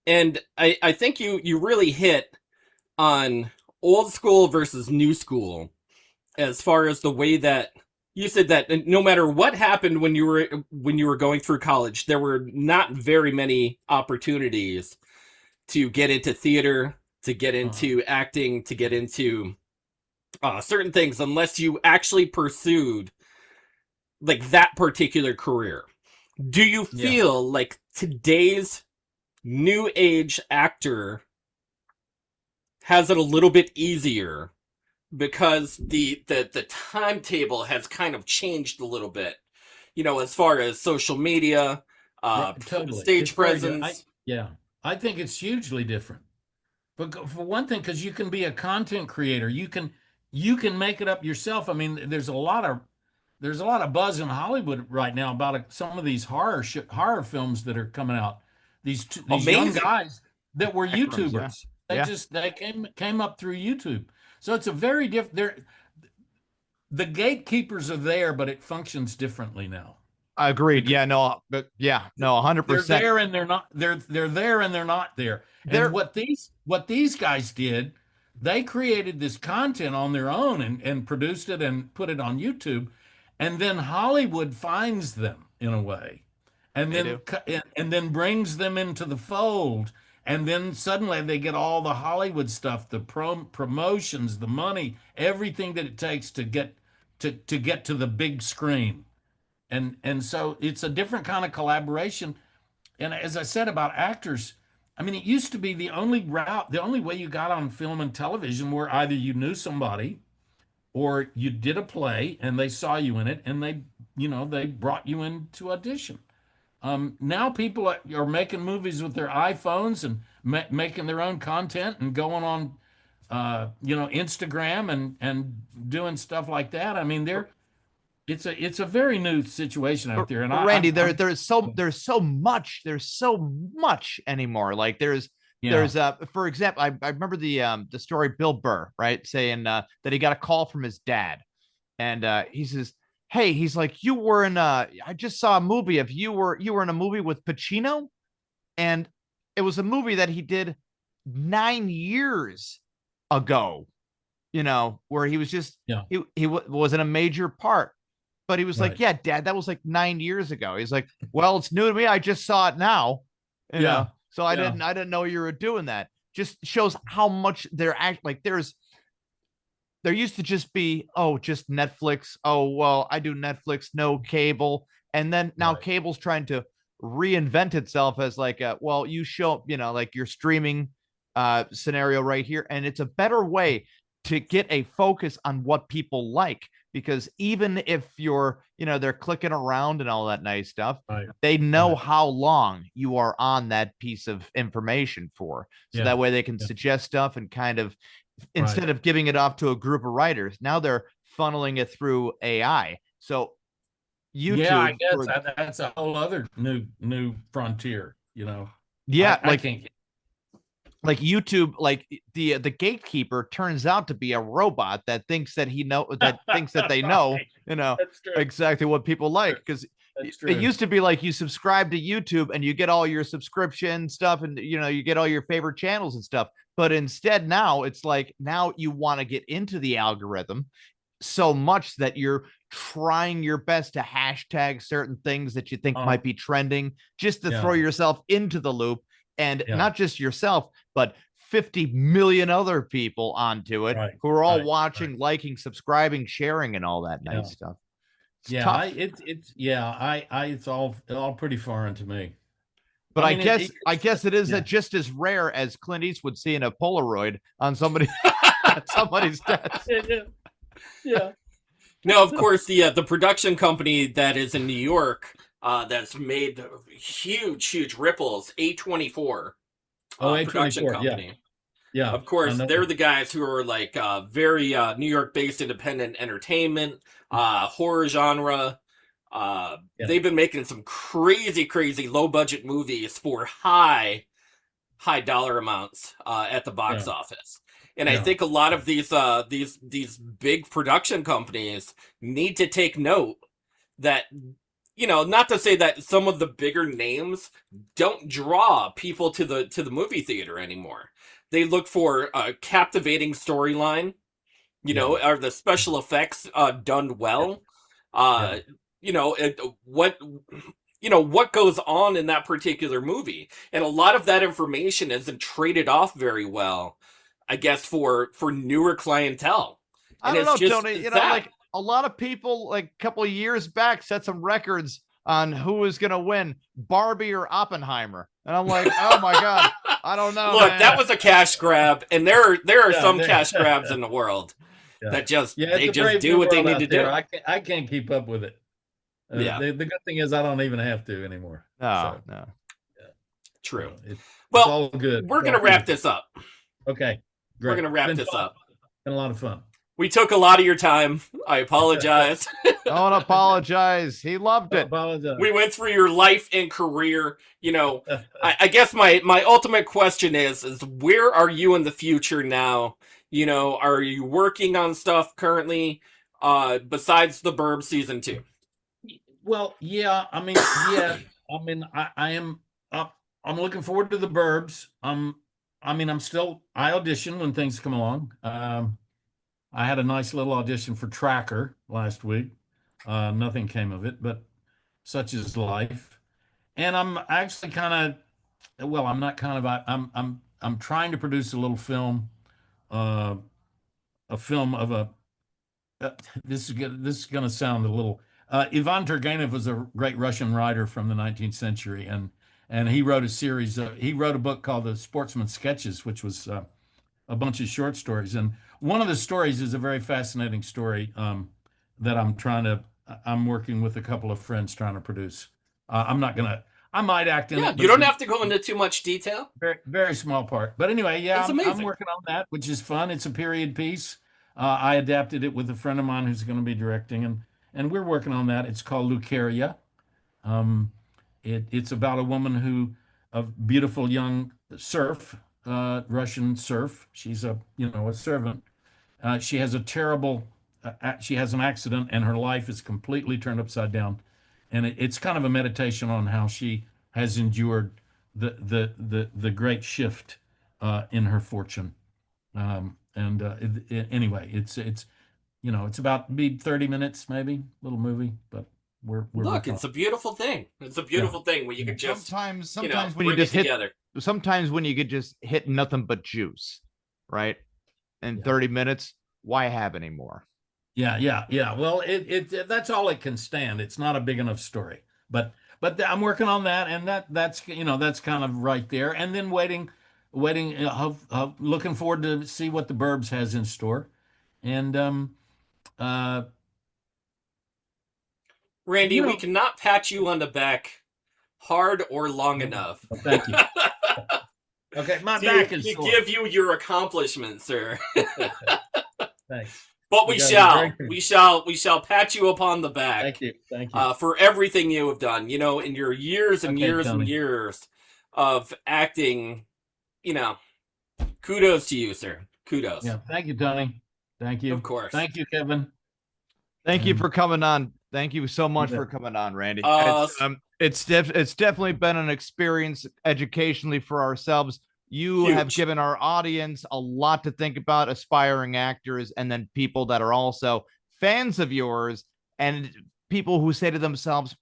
and I think you really hit on old school versus new school, as far as the way that you said that no matter what happened when you were going through college, there were not very many opportunities to get into theater, to get into acting, to get into certain things, unless you actually pursued like that particular career. Do you feel like today's new age actor has it a little bit easier because the timetable has kind of changed a little bit, as far as social media, stage presence? I think it's hugely different. But for one thing, because you can be a content creator, you can make it up yourself. I mean, there's a lot of buzz in Hollywood right now about some of these horror films that are coming out. These young guys that were YouTubers. They came up through YouTube. So it's a very different. The gatekeepers are there, but it functions differently now. Agreed. Yeah, no, but yeah, no, They're 100%. there and they're not. They're there and they're not there. They're And what these guys did, they created this content on their own and produced it and put it on YouTube, and then Hollywood finds them in a way, and They then do. and then brings them into the fold, and then suddenly they get all the Hollywood stuff, the promotions, the money, everything that it takes to get to the big screen. And so it's a different kind of collaboration. And as I said about actors, I mean, it used to be the only route, the only way you got on film and television where either you knew somebody or you did a play and they saw you in it and they brought you in to audition. Now people are making movies with their iPhones and making their own content and going on, Instagram and doing stuff like that. I mean, it's a very new situation out there, and Randy, there's so much anymore. Like there's for example, I remember the story Bill Burr, right, saying that he got a call from his dad, and he says, "Hey," he's like, "You were in I just saw a movie of you were in a movie with Pacino," and it was a movie that he did 9 years ago, where he was just Yeah. he wasn't a major part. But he was like, Right. "Yeah, Dad, that was like 9 years ago." He's like, "Well, it's new to me. I just saw it now, Yeah. So I Yeah. didn't know you were doing that." Just shows how much they're like. There used to just be, oh, just Netflix. Oh, well, I do Netflix, no cable, and then now Right. cable's trying to reinvent itself as like, well, you show, like your streaming scenario right here, and it's a better way to get a focus on what people like, because even if they're clicking around and all that nice stuff, Right. they know Right. how long you are on that piece of information for, so Yeah. that way they can Yeah. suggest stuff and kind of, instead of giving it off to a group of writers, now they're funneling it through AI. So YouTube, Yeah, I guess that's a whole other new frontier. yeah, I can't. like YouTube, like the gatekeeper turns out to be a robot that thinks that thinks that they know, That's true. exactly what people like, because That's true. it used to be like you subscribe to YouTube and you get all your subscription stuff, and you get all your favorite channels and stuff. But instead now it's like, now you want to get into the algorithm so much that you're trying your best to hashtag certain things that you think might be trending, just to throw yourself into the loop, and not just yourself, but 50 million other people onto it, who are all watching, liking, subscribing, sharing, and all that nice stuff. It's tough. It's all pretty foreign to me. But I guess it is just as rare as Clint Eastwood seeing a Polaroid on somebody's desk. Yeah. No, of course, the production company that is in New York, that's made huge ripples, A24. Production A24, company. Yeah. Of course, they're the guys who are like very New York-based independent entertainment, horror genre. They've been making some crazy low-budget movies for high dollar amounts at the box office. And I think a lot of these big production companies need to take note that, not to say that some of the bigger names don't draw people to the movie theater anymore. They look for a captivating storyline, are the special effects done well? What goes on in that particular movie? And a lot of that information isn't traded off very well, I guess, for newer clientele. And I don't know, Tony, like a lot of people, like a couple of years back, set some records on who was going to win, Barbie or Oppenheimer. And I'm like, oh my God, I don't know. Look, man. that was a cash grab. And there are some cash grabs in the world that they just do what they need to do. I can't keep up with it. The good thing is I don't even have to anymore. No. True. It's well, all good. We're going to wrap this up. Okay. Great. We're going to wrap this up. Been a lot of fun. We took a lot of your time. I apologize. Don't apologize. He loved it. We went through your life and career. I guess my ultimate question is where are you in the future now? Are you working on stuff currently besides The Burbs season 2? Well, yeah. I mean, yeah. I mean, I am. I'm looking forward to the Burbs. I mean, I audition when things come along. I had a nice little audition for Tracker last week. Nothing came of it, but such is life. And I'm actually kind of, well, I'm not kind of. I'm trying to produce a little film, uh, a film of a. This is going to sound a little. Ivan Turgenev was a great Russian writer from the 19th century, and he wrote a series. He wrote a book called The Sportsman's Sketches, which was a bunch of short stories. And one of the stories is a very fascinating story that I'm working with a couple of friends trying to produce. I'm not gonna. I might act in Yeah, it. you don't have to go into too much detail. Very, very small part. But anyway, yeah, It's I'm amazing. working on that, which is fun. It's a period piece. I adapted it with a friend of mine who's going to be directing, and we're working on that. It's called Lucaria. It's about a woman a beautiful young serf, Russian serf. She's a servant. She has she has an accident, and her life is completely turned upside down. And it's kind of a meditation on how she has endured the great shift in her fortune. Anyway, it's about be 30 minutes, maybe, little movie, but we're Look, it's a beautiful thing. It's a beautiful thing when you can just sometimes when bring you just it hit together. sometimes when you could just hit nothing but juice, right? In Yeah. 30 minutes, why have any more? Yeah. Well, that's all it can stand. It's not a big enough story, but I'm working on that, and that's kind of right there, and then waiting, looking forward to see what the Burbs has in store, and Randy, we cannot pat you on the back hard or long enough. Well, thank you. Okay, my to, back is to sore. give you your accomplishment, sir. Thanks. But You guys are we shall pat you upon the back. Thank you. For everything you have done. In your years and Okay, years Tony. and years of acting, kudos to you, sir. Kudos. Yeah, thank you, Tony. Thank you. Of course. Thank you, Kevin. Thank you for coming on. Thank you so much Yeah. for coming on, Randy. It's, It's definitely been an experience educationally for ourselves. You have Huge. given our audience a lot to think about, aspiring actors, and then people that are also fans of yours, and people who say to themselves,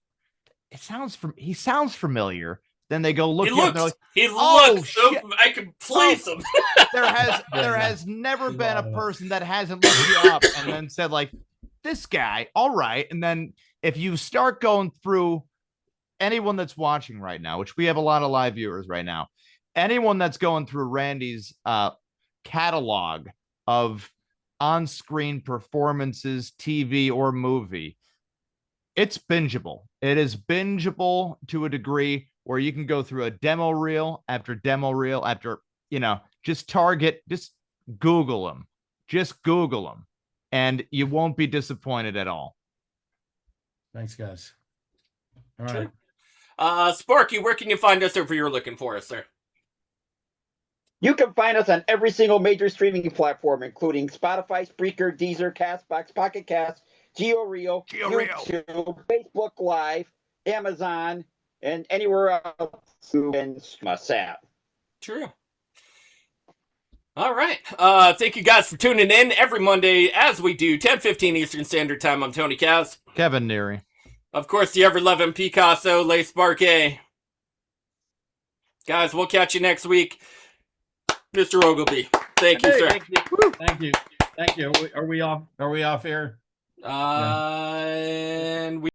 he sounds familiar. Then they go look He you up, and they're looks. like, He "Oh, looks. shit. I can place him. there has never been a person that hasn't looked you up and then said, like, this guy, all right." And then if you start going through anyone that's watching right now, which we have a lot of live viewers right now, anyone that's going through Randy's catalog of on-screen performances, TV or movie, it's bingeable. It is bingeable to a degree where you can go through a demo reel after just Google them, and you won't be disappointed at all. Thanks, guys. All Sure. right. Sparky, where can you find us if you're looking for us, sir? You can find us on every single major streaming platform, including Spotify, Spreaker, Deezer, Castbox, Pocket Cast, GeoReel, YouTube, Facebook Live, Amazon, and anywhere else you can us at. True. All right. Thank you guys for tuning in every Monday as we do 10:15 Eastern Standard Time. I'm Tony Kaz. Kevin Neary. Of course, the ever-loving Picasso, Le Sparky. Guys, we'll catch you next week. Mr. Oglesby, thank you, sir. Thank you. Are we off air? And we